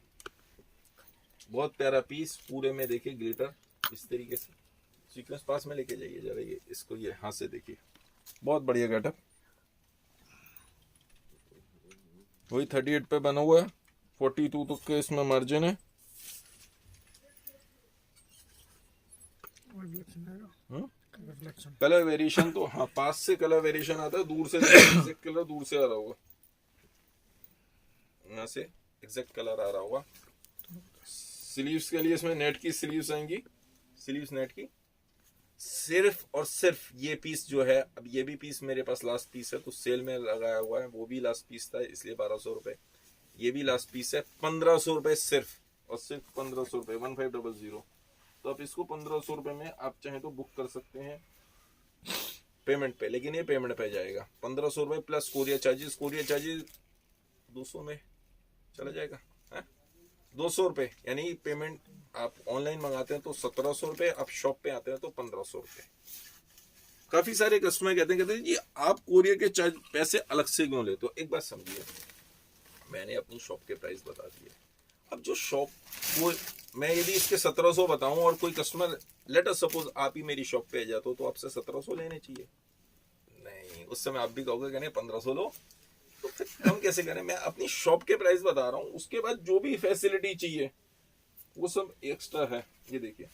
बहुत प्यारा पीस, पूरे में देखिए ग्लिटर इस तरीके से। सीक्वेंस पास में लेके जाइए जरा, ये इसको ये हाथ से देखिए, बहुत बढ़िया गेटअप। वही 38 पे बना हुआ है, 42 तक के इसमें मार्जिन है। कलर वेरिएशन तो हाँ पास से कलर वेरिएशन आता है, दूर से एग्जैक्ट कलर दूर से आ रहा होगा, यहाँ से एग्जैक्ट कलर आ रहा होगा। स्लीव्स के लिए इसमें नेट की स्लीव्स आएंगी, स्लीव्स नेट की। सिर्फ और सिर्फ ये पीस जो है, अब ये भी पीस मेरे पास लास्ट पीस है तो सेल में लगाया हुआ है, वो भी लास्ट पीस था इसलिए 1200 रुपए। ये भी लास्ट पीस है, 1500 रुपए सिर्फ और सिर्फ 1500 रुपए, 1500। तो आप इसको 1500 रुपए में आप चाहें तो बुक कर सकते हैं पेमेंट पे, लेकिन ये पेमेंट पे जाएगा 1500 रुपए plus courier charges. Courier charges 200 में चला जाएगा, 200 रुपए। यानी पेमेंट आप ऑनलाइन मंगाते हैं तो 1700 रुपए, आप शॉप पे आते हैं तो 1500 रुपए। काफी सारे कस्टमर कहते हैं जी आप कोरियर के चार्ज पैसे अलग से क्यों लेते हो। एक बात समझिए, मैंने अपनी शॉप के प्राइस बता दिए। अब जो शॉप वो मैं यदि इसके 1700 बताऊं और कोई कस्टमर लेट अस सपोज आप ही मेरी शॉप पे आ जाते हो तो आपसे 1700 लेने चाहिए नहीं, उस समय आप भी कहोगे कि नहीं 1500 लो, तो फिर कम कैसे करें। मैं अपनी शॉप के प्राइस बता रहा हूँ, उसके बाद जो भी फैसिलिटी चाहिए वो सब एक्स्ट्रा है। ये देखिए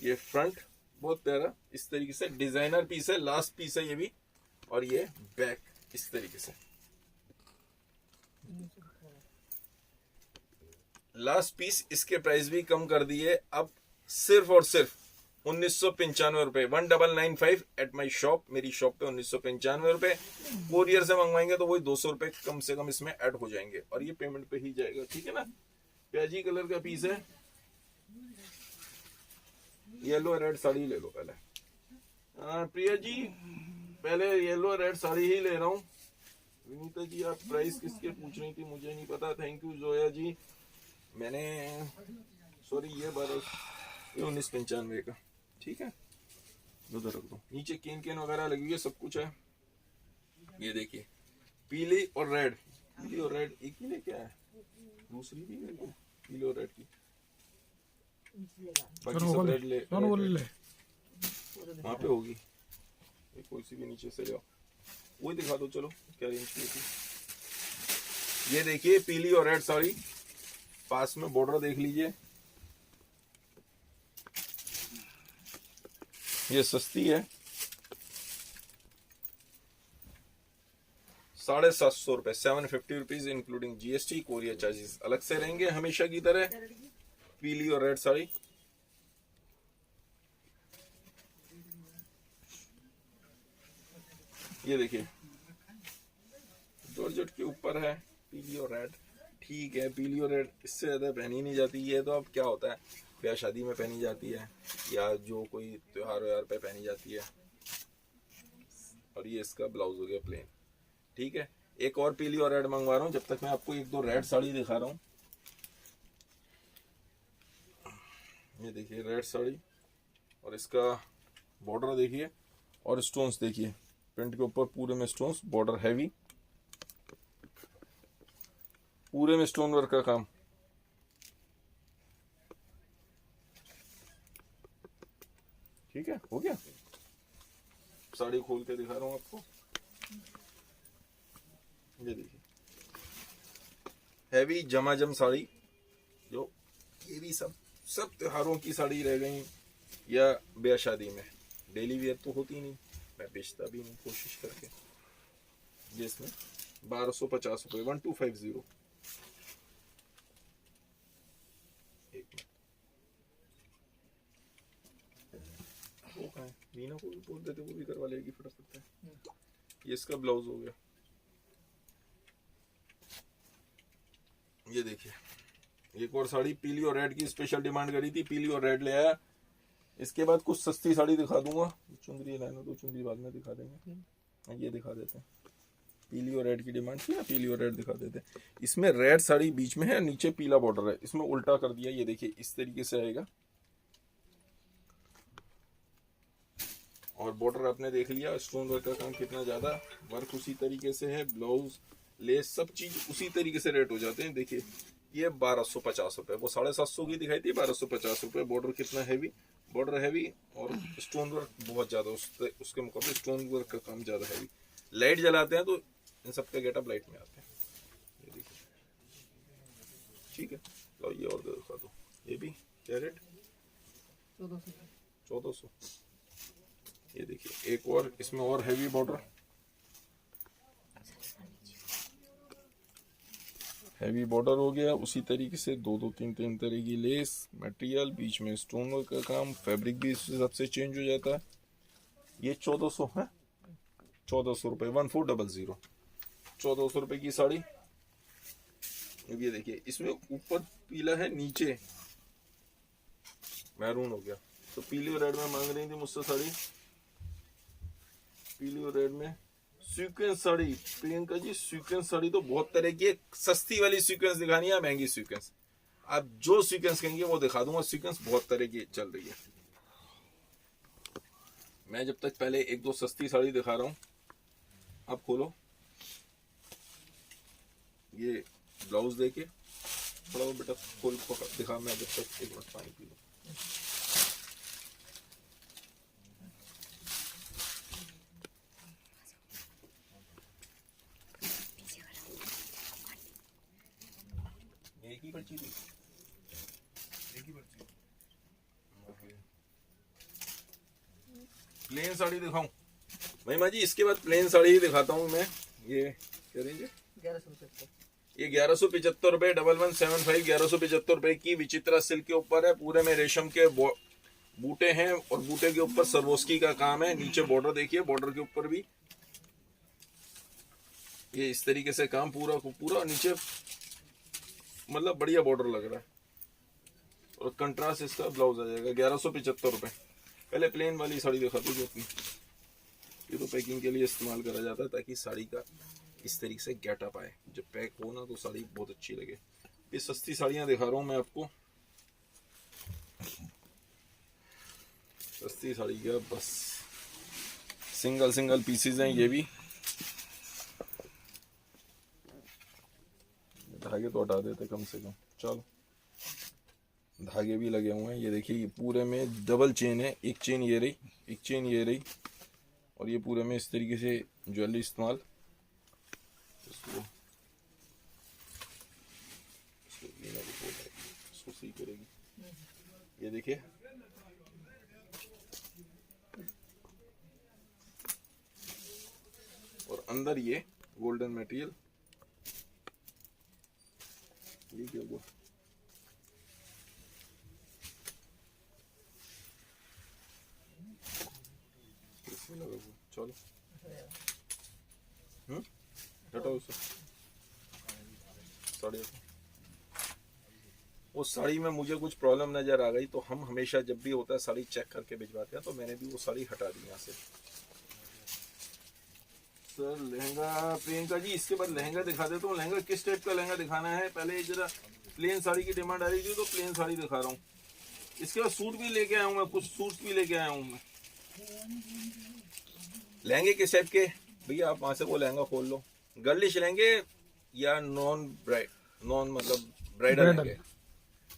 ये फ्रंट बहुत प्यारा इस तरीके से डिजाइनर पीस है, लास्ट पीस है ये भी। और ये बैक इस तरीके से लास्ट पीस। इसके प्राइस भी कम कर दिए, अब सिर्फ और सिर्फ 1995 रुपए, 1995 एट माई शॉप। मेरी शॉप पे 1995 रुपए। कोरियर से मंगवाएंगे तो वही 200 रुपए कम से कम इसमें ऐड हो जाएंगे और ये पेमेंट पे ही जाएगा, ठीक है ना। प्याजी कलर का पीस है, येलो रेड साड़ी ले लो पहले। प्रिया जी पहले येलो रेड साड़ी ही ले रहा हूँ। विनीता जी आप प्राइस किसके पूछ रही थी, मुझे नहीं पता। थैंक यू जोया जी। मैंने सॉरी ये 1995 का, ठीक है उधर रख दो। नीचे केन केन वगैरह लगी हुई है, सब कुछ है। ये देखिए पीली और रेड, पीली और रेड एक ही लेके आया, दूसरी भी लेके पीली और रेड की, बाकी सब रेड ले वहां पे होगी। ये कोई सी भी नीचे से जाओ, वही दिखा दो। चलो क्या रेंज की थी। ये देखिए पीली और रेड साड़ी, पास में बॉर्डर देख लीजिए। ये सस्ती है, 750 रुपए, 750 rupees including GST. Courier charges अलग से रहेंगे हमेशा की तरह। पीली और रेड साड़ी ये देखिए जॉर्जेट के ऊपर है, पीली और रेड, ठीक है, पीली और रेड इससे ज़्यादा पहनी नहीं जाती। ये तो अब क्या होता है, ब्याह शादी में पहनी जाती है या जो कोई त्योहार व्योहार पे पहनी जाती है। और ये इसका ब्लाउज हो गया प्लेन। ठीक है, एक और पीली और रेड मंगवा रहा हूँ, जब तक मैं आपको एक दो रेड साड़ी दिखा रहा हूँ। ये देखिए रेड साड़ी, और इसका बॉर्डर देखिए और स्टोन्स देखिए, प्रिंट के ऊपर पूरे में स्टोन्स, बॉर्डर हैवी, पूरे में स्टोन वर्क का काम। ठीक है, हो गया। साड़ी खोल के दिखा रहा हूँ आपको। ये देखिए हैवी जमाजम साड़ी, जो ये भी सब त्योहारों की साड़ी रह गई या ब्याह शादी में, डेली वेयर तो होती नहीं, मैं बेचता भी नहीं कोशिश करके। ये इसमें 1250 रुपये, 1250। वो कहाँ है? मीना को भी बोल देते, वो भी करवा लेगी फटाफट। ये इसका ब्लाउज हो गया। ये देखिए एक और साड़ी पीली और रेड की स्पेशल डिमांड करी थी, पीली और रेड ले आया। इसके बाद कुछ सस्ती साड़ी दिखा दूंगा, चुंदरी लाना तो चुंदरी बाद में दिखा देंगे। ये दिखा देते हैं, पीली और रेड की डिमांड थी ना, पीली और रेड दिखा देते हैं। इसमें रेड साड़ी बीच में है, नीचे पीला बॉर्डर है, इसमें उल्टा कर दिया। ये देखिए इस तरीके से आएगा, और बॉर्डर आपने देख लिया, स्टोन वर्क का काम कितना ज्यादा, वर्क उसी तरीके से है, ब्लाउज लेस सब चीज उसी तरीके से रेट हो जाते हैं। देखिए ये 1250 रुपए, वो 750 की दिखाई थी, 1250 रुपए। बॉर्डर कितना हैवी, बॉर्डर हैवी, और स्टोन वर्क बहुत ज्यादा, उसके मुकाबले स्टोन वर्क का काम ज्यादा हैवी। लाइट जलाते हैं तो इन सबके गेटअप लाइट में आते हैं। ये देखिए ठीक है, लो ये और दिखा दो। ये भी क्या रेट, 1400। ये देखिए एक और इसमें और हैवी बॉर्डर, हैवी बॉर्डर हो गया उसी तरीके से, दो दो तीन तीन तरह की लेस मटेरियल, बीच में स्टोन वर्क का काम, फैब्रिक भी इस हिसाब से चेंज हो जाता है। ये 1400 है, 1400 रुपये, 1400, 1400 रुपये की साड़ी। ये देखिए इसमें ऊपर पीला है, नीचे मैरून हो गया। तो पीली और रेड में मांग रही थी मुझसे साड़ी, पीली और रेड में सीक्वेंस साड़ी। प्रियंका जी सीक्वेंस साड़ी तो बहुत तरह की है, सस्ती वाली सीक्वेंस दिखानी है, महंगी सीक्वेंस, आप जो सीक्वेंस कहेंगे वो दिखा दूंगा। सीक्वेंस बहुत तरह की चल रही है। मैं जब तक पहले एक दो सस्ती साड़ी दिखा रहा हूं, आप खोलो। ये ब्लाउज देके थोड़ा बेटा खोल दिखा, मैं जब तक एक मिनट पानी पी लूं। एक ही पर्ची थी, एक ही पर्ची। प्लेन साड़ी दिखाऊं भाई माँ जी, इसके बाद प्लेन साड़ी ही दिखाता हूँ मैं। ये क्या रेंज है, 1175। ये 1175 रुपए, 1175, 1175 रुपए की विचित्रा सिल्क के ऊपर है। पूरे में रेशम के बूटे हैं, और बूटे के ऊपर सरवोस्की का काम है। नीचे बॉर्डर देखिए, बॉर्डर के ऊपर भी ये इस तरीके से काम पूरा को पूरा, नीचे मतलब बढ़िया बॉर्डर लग रहा है। और कंट्रास्ट इसका ब्लाउज आ जाएगा, 1175 रुपए। पहले प्लेन वाली साड़ी दिखा दो जो अपनी, ये तो पैकिंग के लिए इस्तेमाल करा जाता है, ताकि साड़ी का इस तरीके से गेटअप आए, जब पैक हो ना तो साड़ी बहुत अच्छी लगे। ये सस्ती साड़ियां दिखा रहा हूं मैं आपको, सस्ती साड़ी क्या बस सिंगल सिंगल पीसेज हैं। ये भी धागे तो हटा देते कम से कम, चलो धागे भी लगे हुए हैं। ये देखिए ये पूरे में डबल चेन है, एक चेन ये रही, एक चेन ये रही, और ये पूरे में इस तरीके से ज्वेलरी इस्तेमाल। इसको सही करेगी। ये देखिए और अंदर ये गोल्डन मटेरियल। ये क्या हुआ, चलो हटाओ उसे, साड़ी वो साड़ी में मुझे कुछ प्रॉब्लम नजर आ गई, तो हम हमेशा जब भी होता है साड़ी चेक करके भिजवाते हैं, तो मैंने भी वो साड़ी हटा दी यहाँ से। सर लहंगा प्रियंका जी, इसके बाद लहंगा दिखा देता हूँ। लहंगा किस टाइप का लहंगा दिखाना है? पहले जरा प्लेन साड़ी की डिमांड आ रही थी, तो प्लेन साड़ी दिखा रहा हूँ। इसके बाद सूट भी लेके आया हूँ मैं, कुछ सूट भी लेके आया हूँ मैं। लहंगे किस टाइप के भैया? आप वहां से वो लहंगा खोल लो। गर्लिश लहंगे या नॉन मतलब ब्राइडल लहंगे?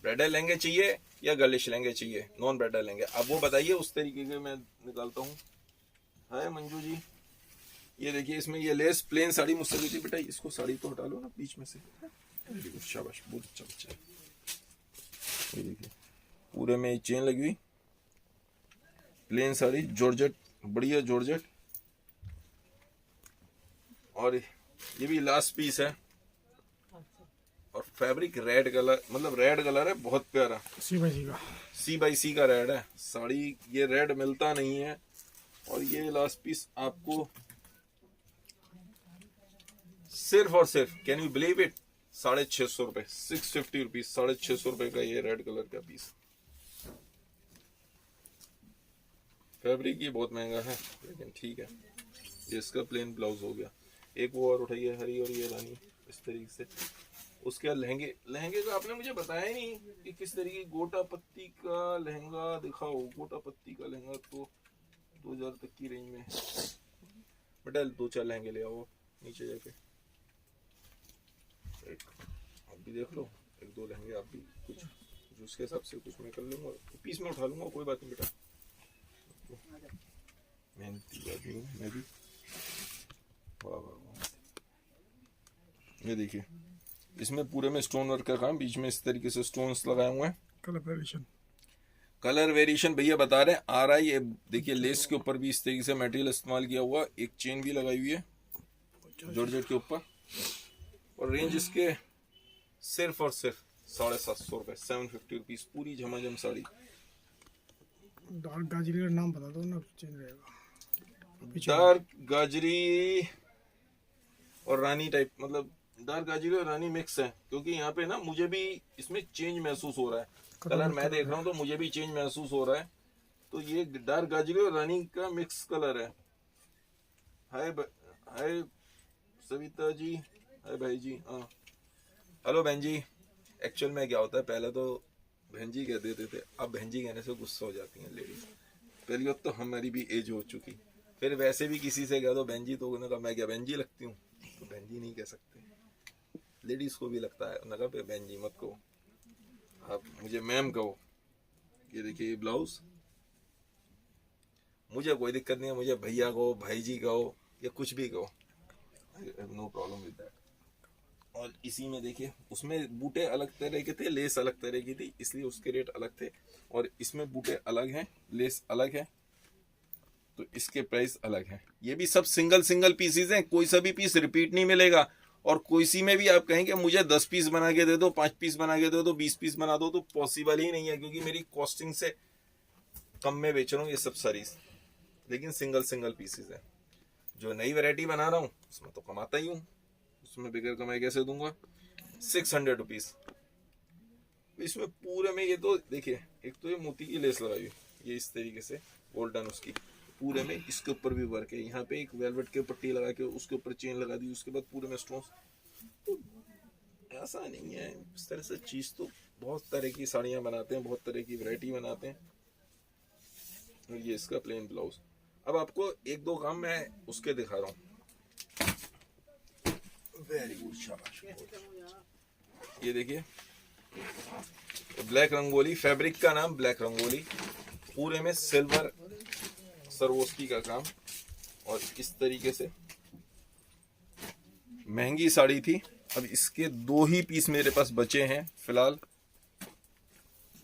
ब्राइडल लहंगे चाहिए या गर्लिश लहंगे चाहिए? नॉन ब्राइडल लहंगे, अब वो बताइए, उस तरीके के मैं निकालता हूँ। हाय मंजू जी, ये देखिए, इसमें ये लेस प्लेन साड़ी मुझसे ली थी बेटा, इसको साड़ी तो हटा लो ना बीच में से। शाबाश, बहुत अच्छा बच्चा है। ये देखिए पूरे में चेन लगी हुई, प्लेन साड़ी, जॉर्जेट, बढ़िया जॉर्जेट। और ये भी लास्ट पीस है, और फैब्रिक रेड कलर, मतलब रेड कलर है, बहुत प्यारा। C/C का रेड है साड़ी, ये रेड मिलता नहीं है। और ये लास्ट पीस आपको सिर्फ और सिर्फ, कैन यू बिलीव इट, 650 रुपए, 650 रुपीज, 650 रुपए का ये रेड कलर का पीस। फैब्रिक ये बहुत महंगा है, लेकिन ठीक है। ये इसका प्लेन ब्लाउज हो गया। एक वो और उठाइए, हरी और ये रानी, इस तरीके से। उसके बाद लहंगे का आपने मुझे बताया ही नहीं कि किस तरीके। गोटा पत्ती का लहंगा दिखाओ। गोटा पत्ती का लहंगा तो 2000 तक की रेंज में। बेटा 2-4 लहंगे ले आओ नीचे जाके, एक आप भी देख लो, 1-2 लहंगे आप भी, कुछ उसके हिसाब से कुछ मैं कर लूंगा, पीस में उठा लूंगा, कोई बात नहीं बेटा। मेहनती आदमी हूँ मैं भी। वाह वाह वाह, ये देखिए, इसमें पूरे में स्टोन वर्क का काम, बीच में इस तरीके से स्टोन्स लगाए हुए हैं। कलर वेरिएशन भैया बता रहे हैं आ रहा है। ये देखिए लेस के ऊपर भी इस तरीके से मटेरियल इस्तेमाल किया हुआ, एक चेन भी लगाई हुई है जॉर्जेट के ऊपर। और रेंज इसके सिर्फ और सिर्फ 750 रुपए, 750 रुपीज, पूरी झमाझम साड़ी। डार्क गाजरी का नाम बता दो ना, चेंज रहेगा। डार्क गाजरी और रानी टाइप, मतलब डार्क गाजरी और रानी मिक्स है, क्योंकि यहाँ पे ना मुझे भी इसमें चेंज महसूस हो रहा है। कलर मैं देख रहा हूँ तो मुझे भी चेंज महसूस हो रहा है। तो ये डार्क गाजरी और रानी का मिक्स कलर है। हाय सविता जी, हाय भाई जी, हाँ हेलो बहन जी। एक्चुअल में क्या होता है, पहले तो बहन जी कह देते थे, अब बहन जी कहने से गुस्सा हो जाती हैं लेडीज। पहली बात तो हमारी भी एज हो चुकी, फिर वैसे भी किसी से कह दो बहन जी तो उन्होंने कहा मैं क्या बहन जी लगती हूँ, तो बहन जी नहीं कह सकते। लेडीज को भी लगता है, उन्होंने कहा बहन जी मत कहो, आप मुझे मैम कहो। ये देखिए ये ब्लाउज, मुझे कोई दिक्कत नहीं है, मुझे भैया कहो, भाई जी कहो, या कुछ भी कहो, नो प्रॉब्लम विद दैट। और इसी में देखिए, उसमें बूटे अलग तरह के थे, लेस अलग तरह की थी, इसलिए उसके रेट अलग थे। और इसमें बूटे अलग हैं, लेस अलग है, तो इसके प्राइस अलग हैं। ये भी सब सिंगल पीसीज हैं, कोई सा भी पीस रिपीट नहीं मिलेगा। और कोई सी में भी आप कहेंगे मुझे 10 पीस बना के दे दो, 5 पीस बना के दे दो, 20 पीस बना दो, तो पॉसिबल ही नहीं है, क्योंकि मेरी कॉस्टिंग से कम में बेच रहा हूँ ये सब सारीज। लेकिन सिंगल पीसेज है। जो नई वैरायटी बना रहा हूँ उसमें तो कमाता ही हूँ, उसमें बगैर कमाई कैसे दूंगा। 600 रुपीज। इसमें पूरे में ये तो देखिए, एक तो ये मोती की लेस लगाई हुई, ये इस तरीके से गोल्डन, उसकी पूरे में इसके ऊपर भी वर्क है। यहाँ पे एक वेलवेट के पट्टी लगा के उसके ऊपर चेन लगा दी, उसके बाद पूरे में स्टोन्स। तो ऐसा नहीं है, इस तरह से चीज तो बहुत तरह की साड़ियाँ बनाते हैं, बहुत तरह की वैरायटी बनाते हैं। और ये इसका प्लेन ब्लाउज। अब आपको 1-2 काम मैं उसके दिखा रहा हूँ। वेरी गुड, शाबाश। ये देखिए ब्लैक रंगोली, फैब्रिक का नाम ब्लैक रंगोली, पूरे में सिल्वर सरवोस्की का काम। और इस तरीके से महंगी साड़ी थी। अब इसके 2 ही पीस मेरे पास बचे हैं फिलहाल,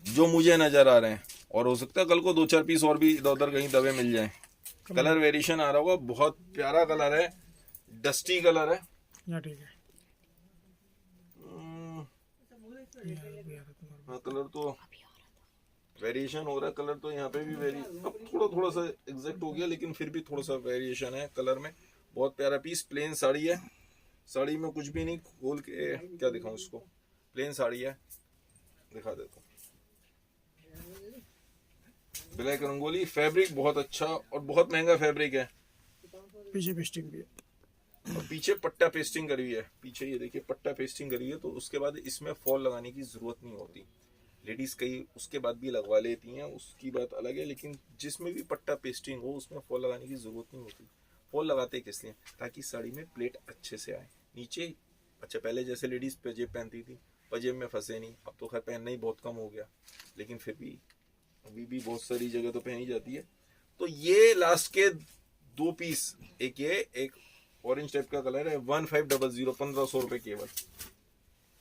जो मुझे नजर आ रहे हैं, और हो सकता है कल को 2-4 पीस और भी इधर उधर कहीं दबे मिल जाएं। कलर वेरिएशन आ रहा होगा, बहुत प्यारा कलर है, डस्टी कलर है। ठीक है। हाँ कलर तो वेरिएशन हो रहा है, कलर तो यहाँ पे भी अब थोड़ा सा एग्जैक्ट हो गया, लेकिन फिर भी थोड़ा सा वेरिएशन है कलर में। बहुत प्यारा पीस, प्लेन साड़ी है, साड़ी में कुछ भी नहीं, खोल के क्या दिखाऊं इसको, प्लेन साड़ी है। दिखा देता हूँ। ब्लैक रंगोली, फैब्रिक बहुत अच्छा और बहुत महंगा फैब्रिक है। पीछे पेस्टिंग भी है। और पीछे पट्टा पेस्टिंग करी हुई है, पीछे ये देखिए पट्टा पेस्टिंग करी हुई है, तो उसके बाद इसमें फॉल लगाने की जरूरत नहीं होती। लेडीज कई उसके बाद भी लगवा लेती हैं, उसकी बात अलग है, लेकिन जिसमें भी पट्टा पेस्टिंग हो उसमें फॉल लगाने की जरूरत नहीं होती। फॉल लगाते किस लिए? ताकि साड़ी में प्लेट अच्छे से आए नीचे। अच्छा, पहले जैसे लेडीज पजेब पहनती थी, पजेब में फंसे नहीं, अब तो खैर पहनना ही बहुत कम हो गया, लेकिन फिर भी अभी भी बहुत सारी जगह तो पहनी जाती है। तो ये लास्ट के 2 पीस, एक ये एक ऑरेंज टाइप का कलर है, 1500, 1500 रुपए केवल।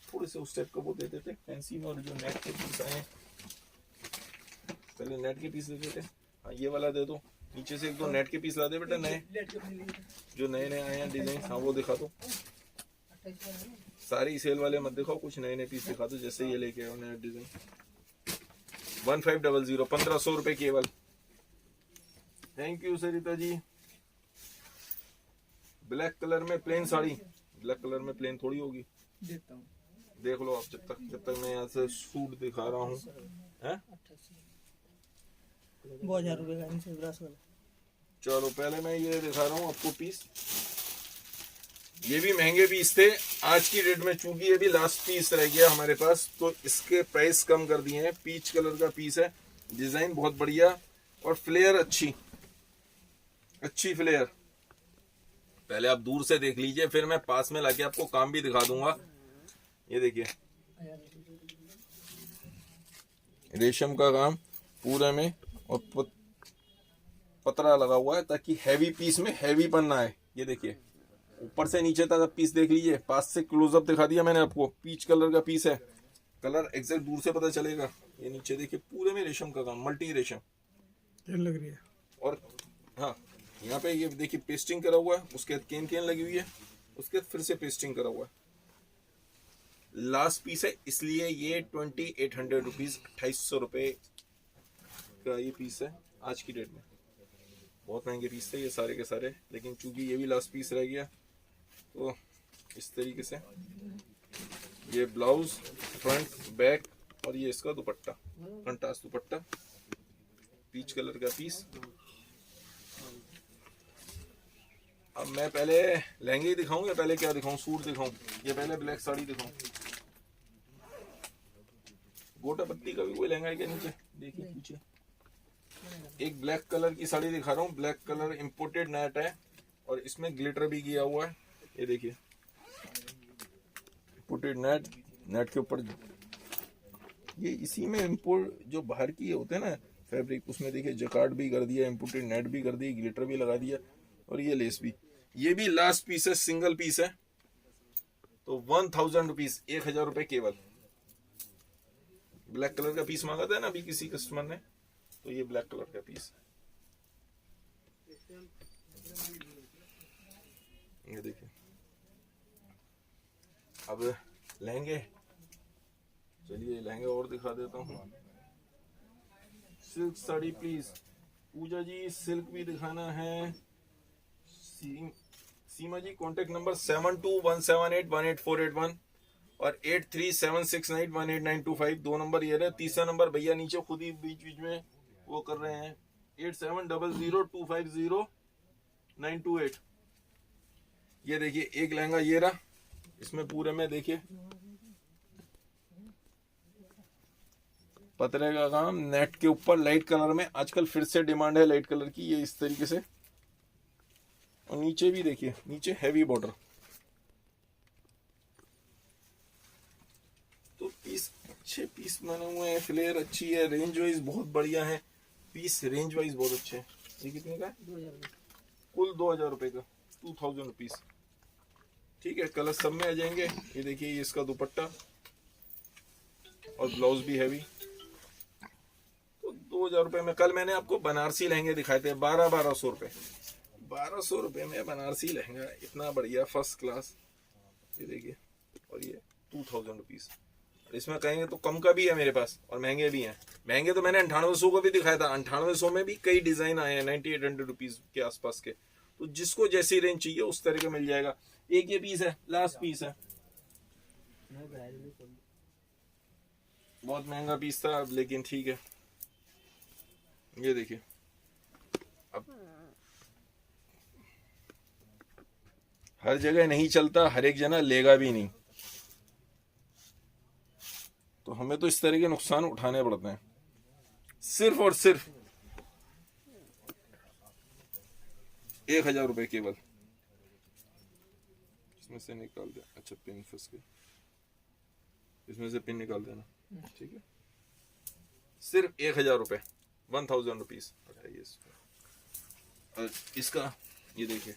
थोड़े से उस टाइप का वो दे देते फैंसी में। और जो नेट के पीस आए हैं, पहले नेट के पीस दे देते। हाँ, ये वाला दे दो, नीचे से 1-2 नेट के पीस ला दे बेटा, नए जो नए नए आए हैं डिजाइन। हाँ, वो दिखा दो। सारी सेल वाले मत दिखाओ, कुछ नए नए पीस दिखा दो, जैसे ये लेके आओ नया डिजाइन। 1500, 1500 रुपए केवल। Thank you Sarita ji. Black colour में प्लेन साड़ी, ब्लैक कलर में प्लेन थोड़ी होगी, देता हूँ। देख लो आप। जब तक मैं यहाँ से सूट दिखा रहा हूँ, हैं? वो 1000 रुपए का इनसे ब्रास वाला। चलो पहले मैं ये दिखा रहा हूँ आपको पीस। ये भी महंगे पीस थे, आज की डेट में चूंकि ये भी लास्ट पीस रह गया हमारे पास, तो इसके प्राइस कम कर दिए हैं। पीच कलर का पीस है, डिजाइन बहुत बढ़िया और फ्लेयर अच्छी फ्लेयर। पहले आप दूर से देख लीजिए, फिर मैं पास में लाके आपको काम भी दिखा दूंगा। ये देखिए रेशम का काम पूरे में और पतरा लगा हुआ है, ताकि हैवी पीस में हैवी पन्ना है। ये देखिए ऊपर से नीचे तक आप पीस देख लीजिए। पास से क्लोजअप दिखा दिया मैंने आपको। पीच कलर का पीस है, कलर एग्जैक्ट दूर से पता चलेगा। ये नीचे देखिए पूरे में रेशम का काम, मल्टी रेशम लग रही है। और हाँ, यहाँ पे ये देखिए पेस्टिंग करा हुआ है, उसके बाद केन लगी हुई है, उसके बाद फिर से पेस्टिंग करा हुआ है। लास्ट पीस है, इसलिए ये 2800 रुपीज, 2800 रुपए का ये पीस है आज की डेट में। बहुत महंगे पीस थे ये सारे के सारे, लेकिन चूंकि ये भी लास्ट पीस रह गया, तो इस तरीके से ये ब्लाउज, फ्रंट, बैक और ये इसका dupatta, contrast dupatta, peach colour का पीस। अब मैं पहले लहंगे ही दिखाऊं या पहले क्या दिखाऊं? सूट दिखाऊं या पहले ब्लैक साड़ी दिखाऊं? गोटा पत्ती का भी कोई लहंगा है क्या नीचे? देखिए पीछे एक ब्लैक कलर की साड़ी दिखा रहा हूँ। ब्लैक कलर इंपोर्टेड नेट है और इसमें ग्लिटर भी किया हुआ है। ये देखिए इंपोर्टेड नेट, नेट के ऊपर ये इसी में इंपोर्ट जो बाहर की होते हैं ना फैब्रिक, उसमें देखिए जकार्ड भी कर दिया, इंपोर्टेड नेट भी कर दी, ग्लिटर भी लगा दिया और ये लेस भी। ये भी लास्ट पीस है, सिंगल पीस है, तो 1000 रुपीज, 1000 रुपए केवल। ब्लैक कलर का पीस मांगा था ना अभी किसी कस्टमर ने, तो ये ब्लैक कलर का पीस है। ये देखिए। अब लहंगे, चलिए लहंगे और दिखा देता हूँ। Silk sari please, Puja ji silk भी दिखाना है। सीमा जी कॉन्टेक्ट नंबर 7217818481 और 8376918925, 2 नंबर ये रहे। तीसरा नंबर भैया नीचे खुद ही बीच बीच में वो कर रहे हैं, 8700250928। ये देखिए एक लहंगा ये रहा, इसमें पूरे में देखिए पतरे का काम, नेट के ऊपर लाइट कलर में, आजकल फिर से डिमांड है लाइट कलर की, ये इस तरीके से। और नीचे भी देखिए, नीचे हैवी बॉर्डर। तो पीस अच्छे पीस बने हुए हैं, फ्लेयर अच्छी है, रेंज वाइज बहुत बढ़िया है पीस, रेंज वाइज बहुत अच्छे हैं। ये कितने का है? 2000 कुल 2000 रुपए का, 2000 रुपीज। ठीक है, कलर सब में आ जाएंगे। ये देखिए ये इसका दुपट्टा और ब्लाउज भी हैवी, तो 2000 रुपए में। कल मैंने आपको बनारसी लहंगे दिखाए थे 1200 रुपए, 1200 रुपए में बनारसी लहंगा इतना बढ़िया फर्स्ट क्लास। ये देखिए, और ये 2000 रुपीज। इसमें कहेंगे तो कम का भी है मेरे पास और महंगे भी हैं। महंगे तो मैंने 9800 का भी दिखाया था, 9800 में भी कई डिजाइन आए हैं 9800 रुपीज के आसपास के। तो जिसको जैसी रेंज चाहिए उस तरह का मिल जाएगा। एक ये पीस है, लास्ट पीस है। बहुत महंगा पीस था अब, लेकिन ठीक है। ये देखिए, अब हर जगह नहीं चलता, हर एक जना लेगा भी नहीं, तो हमें तो इस तरह के नुकसान उठाने पड़ते हैं। सिर्फ और सिर्फ 1,000 रुपए केवल। इसमें से निकाल दे, अच्छा पिन फंस गई, इसमें से पिन निकाल देना, ठीक है। सिर्फ 1,000 रुपए, 1,000 रुपीज। और इसका ये देखिए,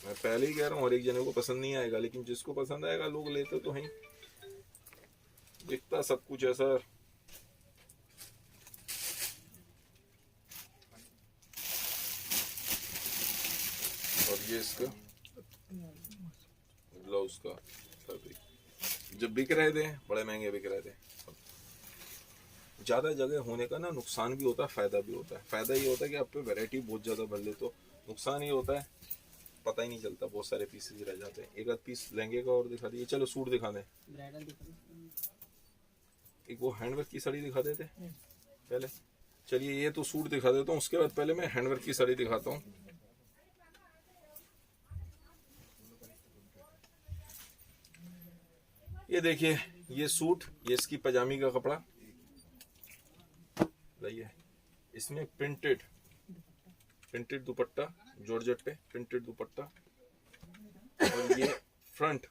मैं पहले ही कह रहा हूँ हर एक जने को पसंद नहीं आएगा, लेकिन जिसको पसंद आएगा लोग लेते तो हैं। दिखता सब कुछ ऐसा, और ये इसका ब्लाउज का फैब्रिक जब बिक रहे थे बड़े महंगे बिक रहे थे। ज्यादा जगह होने का ना नुकसान भी होता है, फायदा भी होता है। फायदा ये होता है कि आप पे वैरायटी बहुत ज्यादा भर ले, तो नुकसान ये होता है पता ही नहीं चलता, बहुत सारे पीसेज रह जाते हैं। एक आध पीस लहंगे का और दिखा दिए, चलो सूट दिखा दें। एक वो हैंडवर्क की साड़ी दिखा देते पहले, चलिए ये तो सूट दिखा देता हूँ, उसके बाद पहले मैं हैंडवर्क की साड़ी दिखाता हूँ। ये देखिए, ये सूट, ये इसकी पजामी का कपड़ा लाइए, इसमें प्रिंटेड दुपट्टा, जॉर्जेट पे प्रिंटेड दुपट्टा, और ये फ्रंट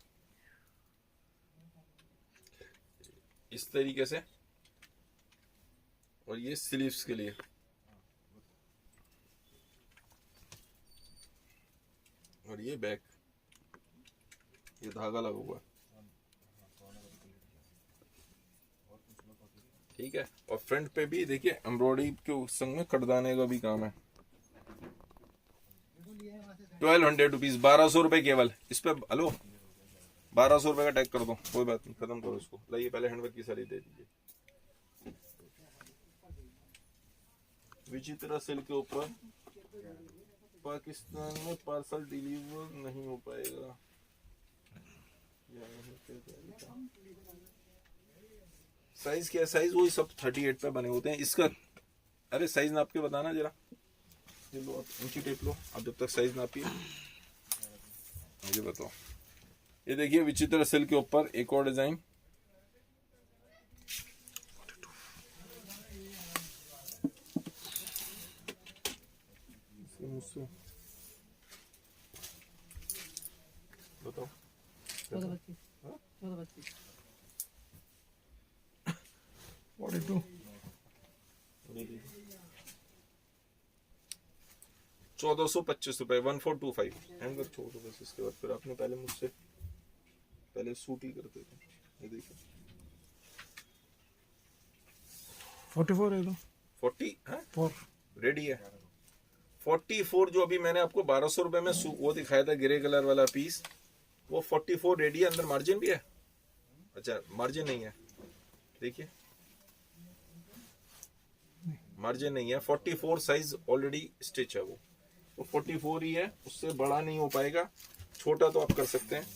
इस तरीके से, और ये स्लीव्स के लिए, और ये बैक, ये धागा लगा हुआ है, ठीक है। और फ्रंट पे भी देखिए एम्ब्रॉयडरी के संग में कटदाने का भी काम है। 1,200 रुपीज, 1,200 रुपए केवल। इस पे हेलो 1,200 रुपए का टैग कर दो, कोई बात नहीं, खत्म करो इसको। लाइए पहले हैंडवर्क की साड़ी दे दीजिए। विचित्रा सिल्क के ऊपर, पाकिस्तान में पार्सल डिलीवर नहीं हो पाएगा। साइज क्या है? साइज वही सब 38 पे बने होते हैं। इसका अरे साइज नाप के बताना जरा, ये लो आप इंची टेप लो, आप जब तक साइज नापिए मुझे बताओ। ये देखिए विचित्र सिल्क के ऊपर एक और डिजाइन, मुझसे बताओ 42 1425 रुपए, 1425। हैंडवर्क छोड़ दो बस, इसके बाद फिर आपने पहले मुझसे पहले सूट ही करते थे। ये देखिए 44 है तो 40 है, 4 रेडी है। 44 जो अभी मैंने आपको 1,200 रुपए में वो दिखाया था ग्रे कलर वाला पीस, वो 44 रेडी है। अंदर मार्जिन भी है, अच्छा मार्जिन नहीं है, देखिए मार्जिन नहीं है। 44 साइज ऑलरेडी स्टिच है, वो तो 44 ही है, उससे बड़ा नहीं हो पाएगा। छोटा तो आप कर सकते हैं।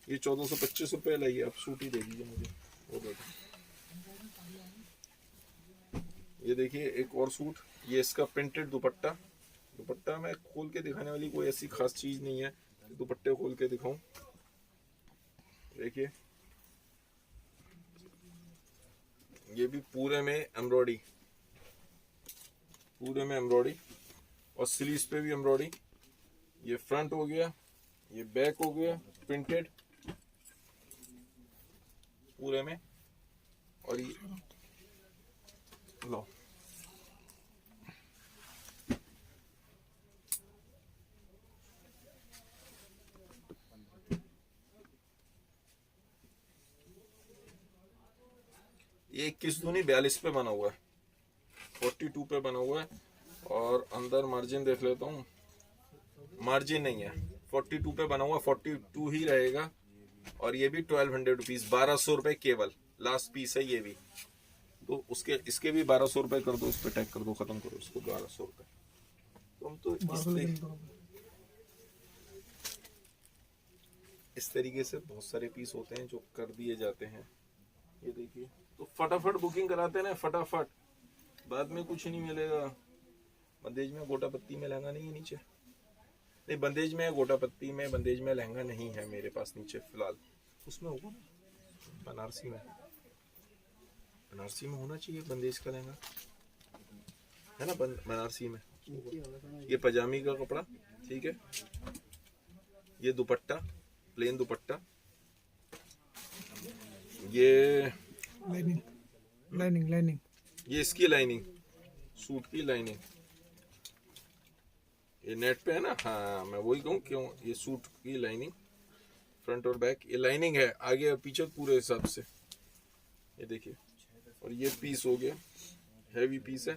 ये 1425 रुपए लाइए, आप सूट ही दे दीजिए मुझे, वो दे दो। ये देखिए एक और सूट, ये इसका प्रिंटेड दुपट्टा। दुपट्टा मैं खोल के दिखाने वाली कोई ऐसी खास चीज नहीं है, दुपट्टे खोल के दिखाऊं। देखिए ये भी पूरे में एम्ब्रॉयडरी, पूरे में एम्ब्रॉयडरी, और स्लीव्स पे भी एम्ब्रॉयडरी। ये फ्रंट हो गया, ये बैक हो गया प्रिंटेड पूरे में, और ये लो ये 21 दूनी 42 पे बना हुआ है, 42 पे बना हुआ है। और अंदर मार्जिन देख लेता हूँ, मार्जिन नहीं है, 42 पे बना हुआ, 42 ही रहेगा। और ये भी 1,200 रुपीज, 1,200 रुपए केवल। लास्ट पीस है ये भी, तो उसके इसके भी 1,200 रुपए कर दो, इस पे टैग कर दो, खत्म करो इसको। 1,200 रुपए तुम तो इस तरीके से बहुत सारे पीस होते हैं जो कर दिए जाते हैं। ये देखिए तो फटाफट बुकिंग कराते हैं ना, फटाफट, बाद में कुछ नहीं मिलेगा। बंदेज में गोटा पत्ती में लहंगा नहीं है नीचे, नहीं बंदेज में गोटा पत्ती में, बंदेज में लहंगा नहीं है मेरे पास नीचे फिलहाल। उसमें होगा ना बनारसी में, बनारसी में होना चाहिए बंदेज का लहंगा, है ना बनारसी में। ये पजामी का कपड़ा, ठीक है। ये दुपट्टा, प्लेन दुपट्टा, ये लाइनिंग लाइनिंग लाइनिंग ये इसकी लाइनिंग, सूट की लाइनिंग, ये नेट पे है ना, हाँ मैं वही कहूँ क्यों, ये सूट की लाइनिंग, फ्रंट और बैक ये लाइनिंग है, आगे और पीछे पूरे हिसाब से, ये देखिए। और ये पीस हो गया, हैवी पीस है,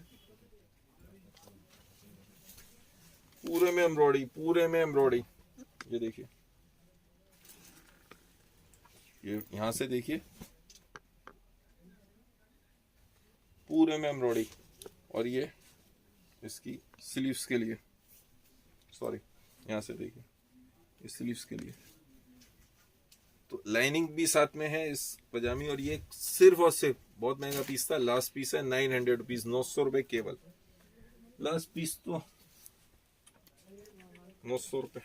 पूरे में एम्ब्रॉयडरी, पूरे में एम्ब्रॉयडरी, ये देखिए, ये यहां से देखिए पूरे में एम्ब्रॉयडरी। और ये इसकी स्लीव्स के लिए, सॉरी यहां से देखिए, ये स्लीव्स के लिए, तो लाइनिंग भी साथ में है इस पजामी। और ये सिर्फ और सिर्फ, बहुत महंगा पीस था, लास्ट पीस है 900 रुपीज, 900 रुपए केवल, लास्ट पीस तो 900 रुपए।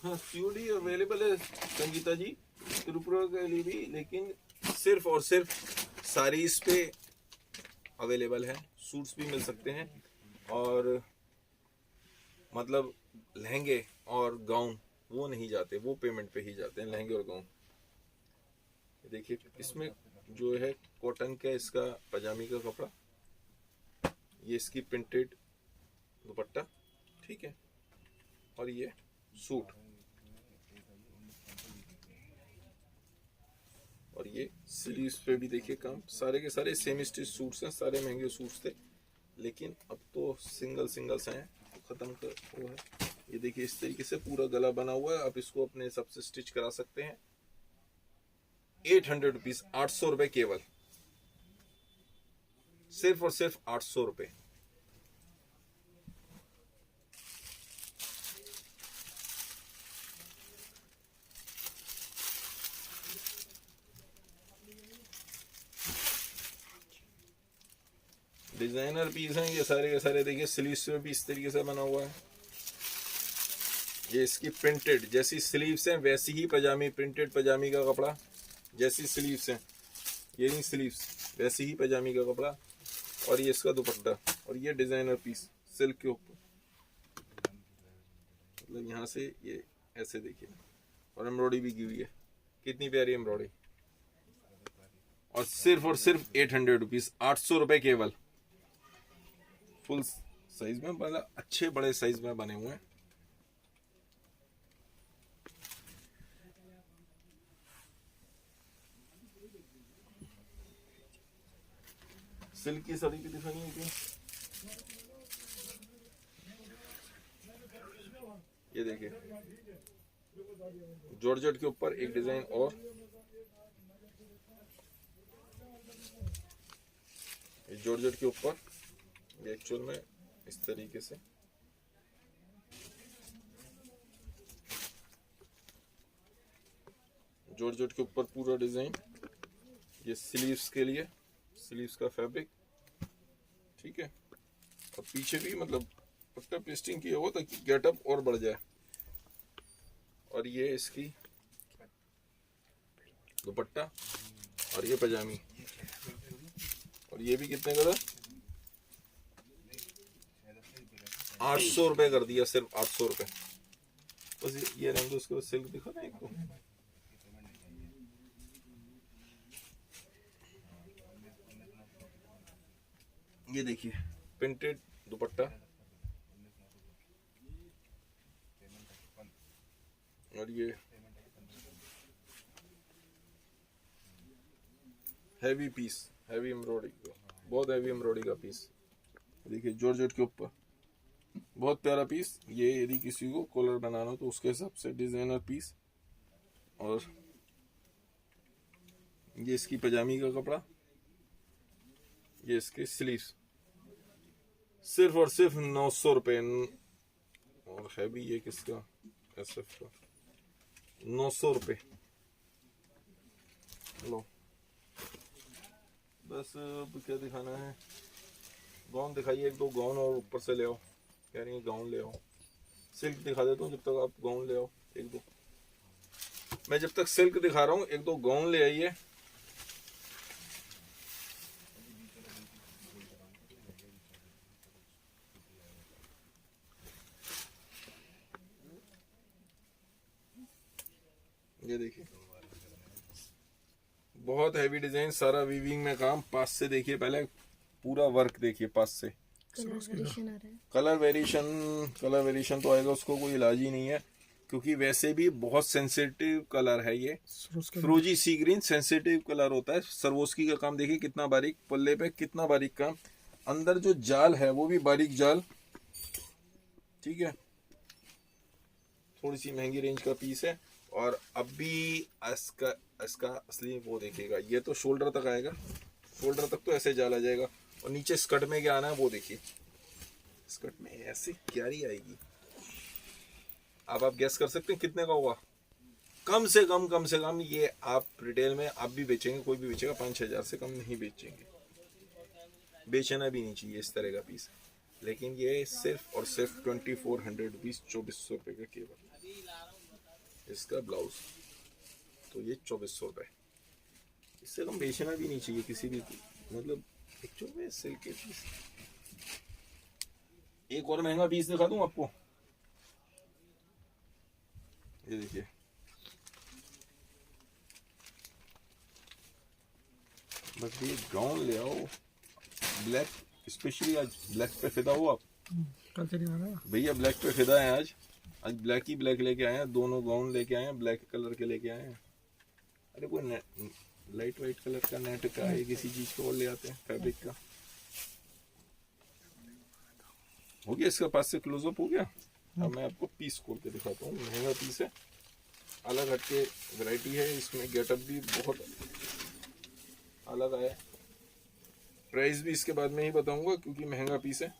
हाँ सीओडी अवेलेबल है संगीता जी, त्रिपुरा के लिए भी, लेकिन सिर्फ और सिर्फ साड़ीज पे अवेलेबल है, सूट्स भी मिल सकते हैं, और मतलब लहंगे और गाउन वो नहीं जाते, वो पेमेंट पे ही जाते हैं, लहंगे और गाउन। देखिए इसमें जो है कॉटन का इसका पजामी का कपड़ा, ये इसकी प्रिंटेड दुपट्टा, ठीक है, और ये सूट, और ये स्लीव्स पे भी देखिए काम, सारे के सारे सेमी स्टिच सूट्स हैं, सारे महंगे सूट्स थे, लेकिन अब तो सिंगल सिंगल्स हैं, खत्म कर वो है। ये देखिए इस तरीके से पूरा गला बना हुआ है, आप इसको अपने हिसाब से स्टिच करा सकते हैं। 800 रुपीज, 800 रुपए केवल, सिर्फ और सिर्फ 800 रुपए। डिजाइनर पीस हैं ये सारे के सारे, देखिए स्लीव्स में भी इस तरीके से बना हुआ है, ये इसकी प्रिंटेड, जैसी स्लीव्स हैं वैसी ही पजामी, प्रिंटेड पजामी का कपड़ा, जैसी स्लीव्स हैं, ये नहीं स्लीव्स, वैसी ही पजामी का कपड़ा, और ये इसका दुपट्टा, और ये डिजाइनर पीस सिल्क के ऊपर, मतलब यहाँ से ये ऐसे देखिए, और एम्ब्रॉयडरी भी की हुई है, कितनी प्यारी एम्ब्रॉयडरी, और सिर्फ 800 रुपीज, 800 रुपए केवल, फुल साइज में, मतलब अच्छे बड़े साइज में बने हुए हैं। सिल्क की साड़ी भी दिखानी है क्या? ये देखिए जॉर्जेट के ऊपर एक डिजाइन, और ये जॉर्जेट के ऊपर, ये एक्चुअल में इस तरीके से, जॉर्जेट के ऊपर पूरा डिजाइन, ये स्लीव्स के लिए, स्लीव्स का फैब्रिक, ठीक है, और पीछे भी मतलब पट्टा पेस्टिंग किया हुआ ताकि गेटअप और बढ़ जाए। और ये इसकी दुपट्टा, और ये पजामी, और ये भी कितने का था? 800 रुपए कर दिया, सिर्फ 800 रुपए। बस ये रंग उसके बाद सिल्क दिखा ना एक तो, ये देखिए प्रिंटेड दुपट्टा, और ये हैवी पीस, हैवी एम्ब्रॉयडरी, बहुत हैवी एम्ब्रॉयडरी का पीस, देखिए जॉर्जेट के ऊपर, बहुत प्यारा पीस। ये यदि किसी को कॉलर बनाना हो तो उसके हिसाब से डिजाइनर पीस। और ये इसकी पजामी का कपड़ा, ये इसके स्लीव्स, सिर्फ और सिर्फ 900 रुपए। और है भी ये किसका, SF का, ₹900। लो बस अब क्या दिखाना है, गाउन दिखाइए, एक दो गाउन और ऊपर से ले आओ, कह रही है गाउन ले आओ। सिल्क दिखा देता हूँ जब तक आप गाउन ले आओ एक दो। मैं जब तक सिल्क दिखा रहा हूँ एक दो गाउन ले आइए। ये देखिए बहुत हैवी डिजाइन, सारा वीविंग में काम। पास से देखिए, पहले पूरा वर्क देखिए पास से। कलर वेरिएशन आ रहा है। कलर वेरिएशन तो आएगा, उसको कोई इलाज ही नहीं है, क्योंकि वैसे भी बहुत सेंसिटिव कलर है ये। फिरोजी सी ग्रीन सेंसिटिव कलर होता है। सर्वोस्की का काम देखिए कितना बारीक, पल्ले पे कितना बारीक काम, अंदर जो जाल है वो भी बारीक जाल। ठीक है, थोड़ी सी महंगी रेंज का पीस है। और अभी इसका असली वो देखिएगा, ये तो शोल्डर तक आएगा, शोल्डर तक तो ऐसे जाल आ जाएगा। और नीचे स्कर्ट में क्या आना है वो देखिए, स्कर्ट में ऐसे क्यारी आएगी। अब आप गैस कर सकते हैं कितने का होगा। कम से कम ये आप रिटेल में आप भी बेचेंगे, कोई भी बेचेगा 5-6 हज़ार से कम नहीं बेचेंगे। बेचना भी नहीं चाहिए इस तरह का पीस, लेकिन ये सिर्फ और सिर्फ 2400 रुपीज, 2400 रुपये का केवल इसका ब्लाउज। तो ये 2400 रुपये, इससे कम बेचना भी नहीं चाहिए किसी भी, मतलब एक्चुअल में सिल्क के पीस। एक और महंगा पीस दिखा दूं आपको, ये देखिए बस ये गाउन ले आओ ब्लैक, स्पेशली आज ब्लैक पे फिदा हो आप कल से नहीं आ रहा। भैया, ब्लैक पे फिदा है आज ब्लैक ही ब्लैक लेके आए हैं, दोनों गाउन लेके आए हैं, ब्लैक कलर के लेके आए हैं। अरे कोई लाइट वाइट कलर का नेट का है, किसी चीज को और ले आते हैं फैब्रिक का। हो गया इसका पास से क्लोजअप हो गया। अब मैं आपको पीस खोल के दिखाता हूँ। महंगा पीस है, अलग हटके वैरायटी है, इसमें गेटअप भी बहुत अलग आया। प्राइस भी इसके बाद में ही बताऊंगा क्योंकि महंगा पीस है।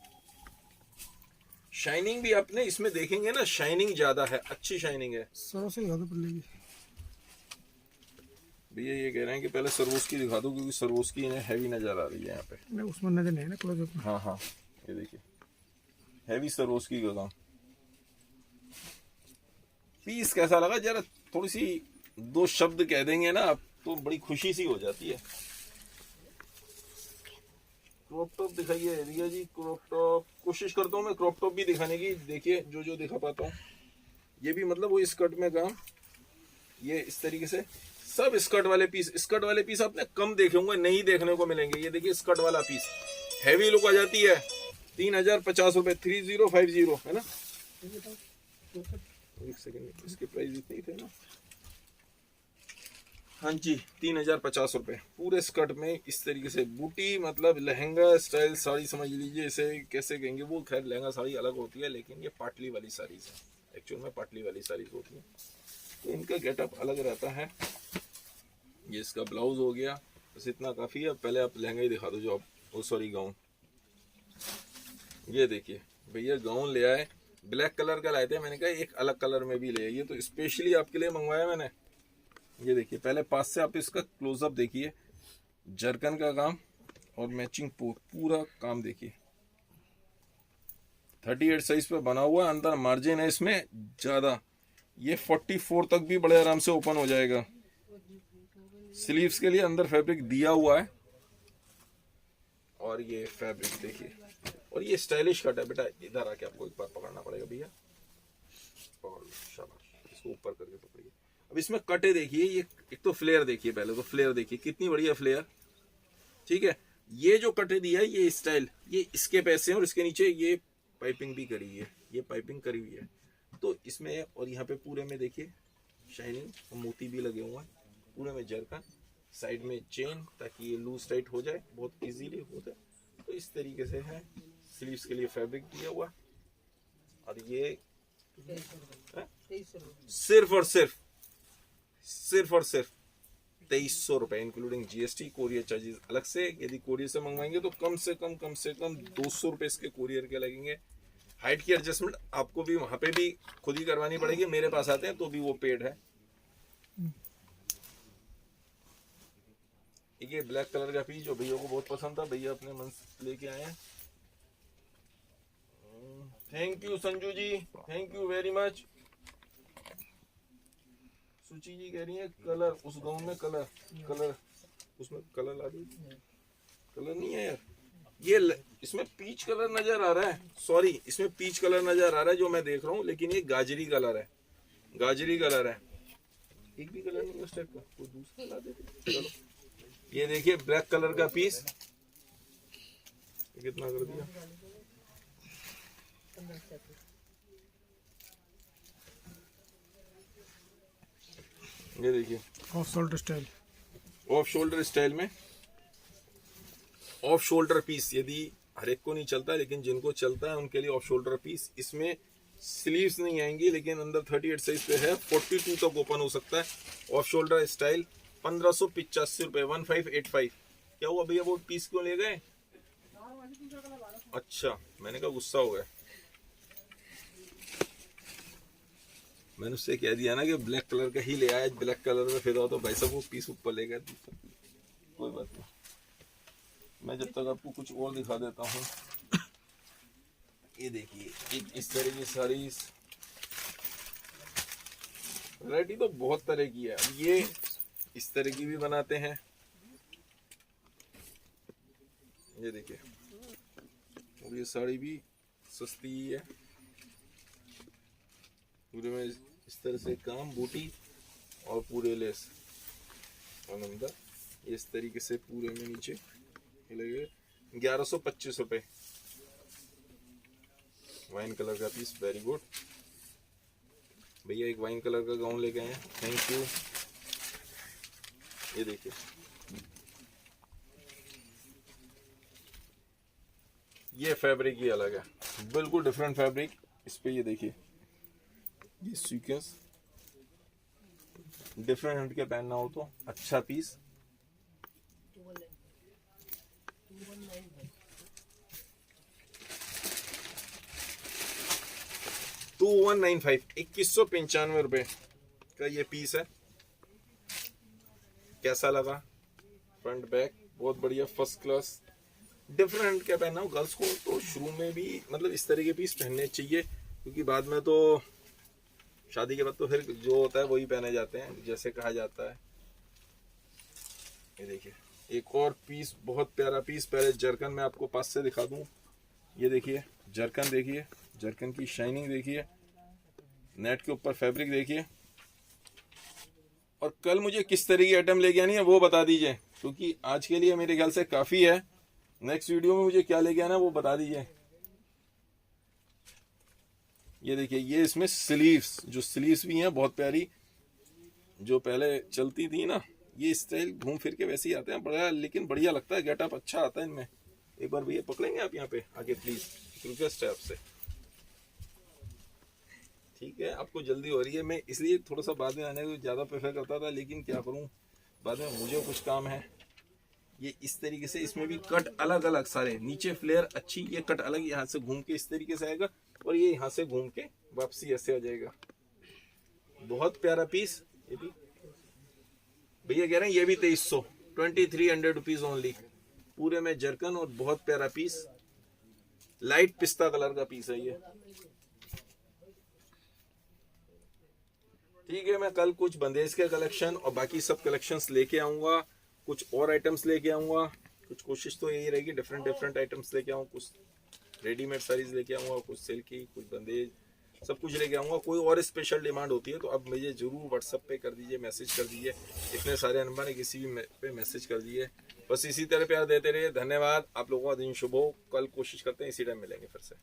शाइनिंग भी आपने इसमें देखेंगे ना, शाइनिंग ज्यादा है, अच्छी शाइनिंग है। सरों से ज्यादा पड़ेगी भैया। ये कह रहे हैं कि पहले सर्वोस्की दिखा दो, क्योंकि सर्वोस्की इन्हें हैवी नजर आ रही है यहाँ पे। नहीं, उसमें नजर नहीं है ना क्लोजअप में। हाँ, ये देखिए हैवी सर्वोस्की का काम। पीस कैसा लगा, जरा थोड़ी सी दो शब्द कह देंगे ना आप तो बड़ी खुशी सी हो जाती है। क्रॉप टॉप दिखाइए रिया जी, क्रॉप टॉप कोशिश करता हूँ मैं क्रॉप टॉप भी दिखाने की। देखिए जो दिखा पाता हूँ, ये भी मतलब वो स्कर्ट में काम, ये इस तरीके से सब स्कर्ट वाले पीस आपने कम देखे होंगे, नहीं देखने को मिलेंगे। ये देखिए स्कर्ट वाला पीस, हैवी लुक आ जाती है। 3050 रुपए, 3050 है ना। एक सेकंड, इसके प्राइस इतने ही थे ना। हाँ जी, 3050 रुपए पूरे स्कर्ट में इस तरीके से बूटी, मतलब लहंगा स्टाइल साड़ी समझ लीजिए। इसे कैसे कहेंगे, वो खैर लहंगा साड़ी अलग होती है, लेकिन ये पाटली वाली साड़ीज है। एक्चुअल में पाटली वाली साड़ीज होती है, तो इनका गेटअप अलग रहता है। ये इसका ब्लाउज हो गया, बस इतना काफी है। पहले आप लहंगा ही दिखा दो जो आप, सॉरी गाउन। ये देखिए भैया गाउन ले आए, ब्लैक कलर का लाए थे, मैंने कहा एक अलग कलर में भी ले आइए, तो स्पेशली आपके लिए मंगवाया मैंने। ये देखिए पहले पास से आप इसका क्लोजअप देखिए, जरकन का काम और मैचिंग पूरा काम देखिए। 38 साइज पे बना हुआ है, अंदर मार्जिन है इसमें ज्यादा। ये 44 तक भी बड़े आराम से ओपन हो जाएगा। स्लीव्स के लिए अंदर फैब्रिक दिया हुआ है। और ये फैब्रिक देखिए, और ये स्टाइलिश कट है बेटा। इधर आके आपको एक बार पकड़ना पड़ेगा भैया, शाबाश, इसको ऊपर करके पकड़िए। अब इसमें कटे देखिए, ये एक तो फ्लेयर देखिए, पहले तो फ्लेयर देखिए कितनी बढ़िया फ्लेयर। ठीक है, ये जो कटे दिया है ये स्टाइल, ये इसके पैसे हैं, और इसके नीचे ये पाइपिंग भी करी हुई है, ये पाइपिंग करी हुई है। तो इसमें और यहाँ पे पूरे में देखिए शाइनिंग, मोती भी लगे हुए हैं, पूरे में जरकन, साइड में चेन, ताकि ये लूज टाइट हो जाए, बहुत इजीली हो जाए। तो इस तरीके से है। स्लीव्स के लिए फैब्रिक दिया हुआ, और ये सिर्फ और सिर्फ 2300 रुपए इंक्लूडिंग जीएसटी। कोरियर चार्जेस अलग से, यदि कोरियर से मंगवाएंगे तो कम से कम 200 रुपए इसके कोरियर के लगेंगे। हाइट की एडजस्टमेंट आपको भी वहां पे भी खुद ही करवानी पड़ेगी, मेरे पास आते हैं तो भी वो पेड है। एक ये ब्लैक कलर का पीस जो भैया को बहुत पसंद था, भैया अपने मन से लेके आए हैं। Thank you Sanju ji, thank you very much. Suchi ji कह रही है कलर उस गाउन में कलर उसमें कलर ला दी, कलर नहीं है यार। ये इसमें पीच कलर नजर आ रहा है, सॉरी इसमें पीच कलर नजर आ रहा है जो मैं देख रहा हूँ, लेकिन ये गाजरी कलर है, गाजरी कलर है। एक भी कलर नहीं उस टाइप का, कोई दूसरा ला देते। चलो ये देखिए ब्लैक कलर का पीस, कितना कर दिया। ये देखिए off shoulder style, off shoulder style में ऑफ शोल्डर पीस। यदि हर एक को नहीं चलता, लेकिन जिनको चलता है उनके लिए ऑफ शोल्डर पीस। इसमें स्लीव्स नहीं आएंगी, लेकिन अंदर 38 साइज पे है, 42 तक ओपन हो सकता है। ऑफ शोल्डर स्टाइल 1585 रुपए, 1585। क्या हुआ भैया, वो पीस क्यों ले गए? अच्छा, मैंने कहा गुस्सा हो गया। मैंने उससे कह दिया ना कि ब्लैक कलर का ही ले आया, ब्लैक कलर में फिर तो भाई साहब वो पीस ऊपर ले गए। कोई बात नहीं, मैं जब तक आपको कुछ और दिखा देता हूँ। ये देखिए एक इस तरह की सारी वैरायटी तो बहुत तरह की है। अब ये इस तरह की भी बनाते हैं, ये देखिए। और ये साड़ी भी सस्ती ही है, पूरे में इस तरह से काम, बूटी और पूरे लेस और अंदर इस तरीके से पूरे में नीचे लगे। 1125 रुपए, वाइन कलर का पीस, वेरी गुड। भैया एक वाइन कलर का गाउन लेके आए हैं, थैंक यू। ये देखिए ये फैब्रिक ही अलग है, बिल्कुल डिफरेंट फैब्रिक। इस पे ये देखिए ये सीक्वेंस डिफरेंट हट के पहनना हो तो अच्छा पीस। $2195, 2195 रुपए का ये पीस है। कैसा लगा? फ्रंट बैक बहुत बढ़िया, फर्स्ट क्लास। डिफरेंट क्या पहना हो गर्ल्स को तो शुरू में भी मतलब इस तरह के पीस पहनने चाहिए, क्योंकि बाद में तो शादी के बाद तो फिर जो होता है वही पहने जाते हैं, जैसे कहा जाता है। ये देखिए एक और पीस, बहुत प्यारा पीस। पहले जरकन मैं आपको पास से दिखा दूं। ये देखिए जरकन, देखिए जरकन की शाइनिंग देखिए, नेट के ऊपर फैब्रिक देखिए। और कल मुझे किस तरह की आइटम लेके आनी है वो बता दीजिए, क्योंकि आज के लिए मेरे ख्याल से काफी है। नेक्स्ट वीडियो में मुझे क्या लेके आना है वो बता दीजिए। ये देखिए ये इसमें स्लीव्स, जो स्लीव्स भी हैं बहुत प्यारी, जो पहले चलती थी ना, ये स्टाइल घूम फिर के वैसे ही आते हैं, बड़ा लेकिन बढ़िया लगता है, गेटअप अच्छा आता है इनमें। एक बार भैया पकड़ेंगे आप यहाँ पे आगे प्लीज, रिक्वेस्ट है आपसे। ठीक है, आपको जल्दी हो रही है, मैं इसलिए थोड़ा सा बाद में आने को ज्यादा प्रेफर करता था, लेकिन क्या करूं बाद में मुझे कुछ काम है। ये इस तरीके से, इसमें भी कट अलग अलग सारे, नीचे फ्लेयर अच्छी, ये कट अलग, यहाँ से घूम के इस तरीके से आएगा, और ये यहाँ से घूम के वापसी ऐसे आ जाएगा। बहुत प्यारा पीस। ये भी भैया कह रहे हैं ये भी 2300, 2300 रुपीज ओनली। पूरे में जरकन और बहुत प्यारा पीस, लाइट पिस्ता कलर का पीस है ये। ठीक है, मैं कल कुछ बंदेज के कलेक्शन और बाकी सब कलेक्शंस लेके आऊंगा, कुछ और आइटम्स लेके आऊंगा। कुछ कोशिश तो यही रहेगी डिफरेंट आइटम्स लेके आऊँ, कुछ रेडीमेड साड़ीज लेके आऊंगा, कुछ सिल्की, कुछ बंदेज, सब कुछ लेके आऊंगा। कोई और स्पेशल डिमांड होती है तो अब मुझे जरूर व्हाट्सएप पे कर दीजिए, मैसेज कर दीजिए, इतने सारे नंबर है, किसी भी पे मैसेज कर दीजिए। बस इसी तरह प्यार देते रहिए। धन्यवाद, आप लोगों का दिन शुभ हो। कल कोशिश करते हैं इसी टाइम मिलेंगे फिर से।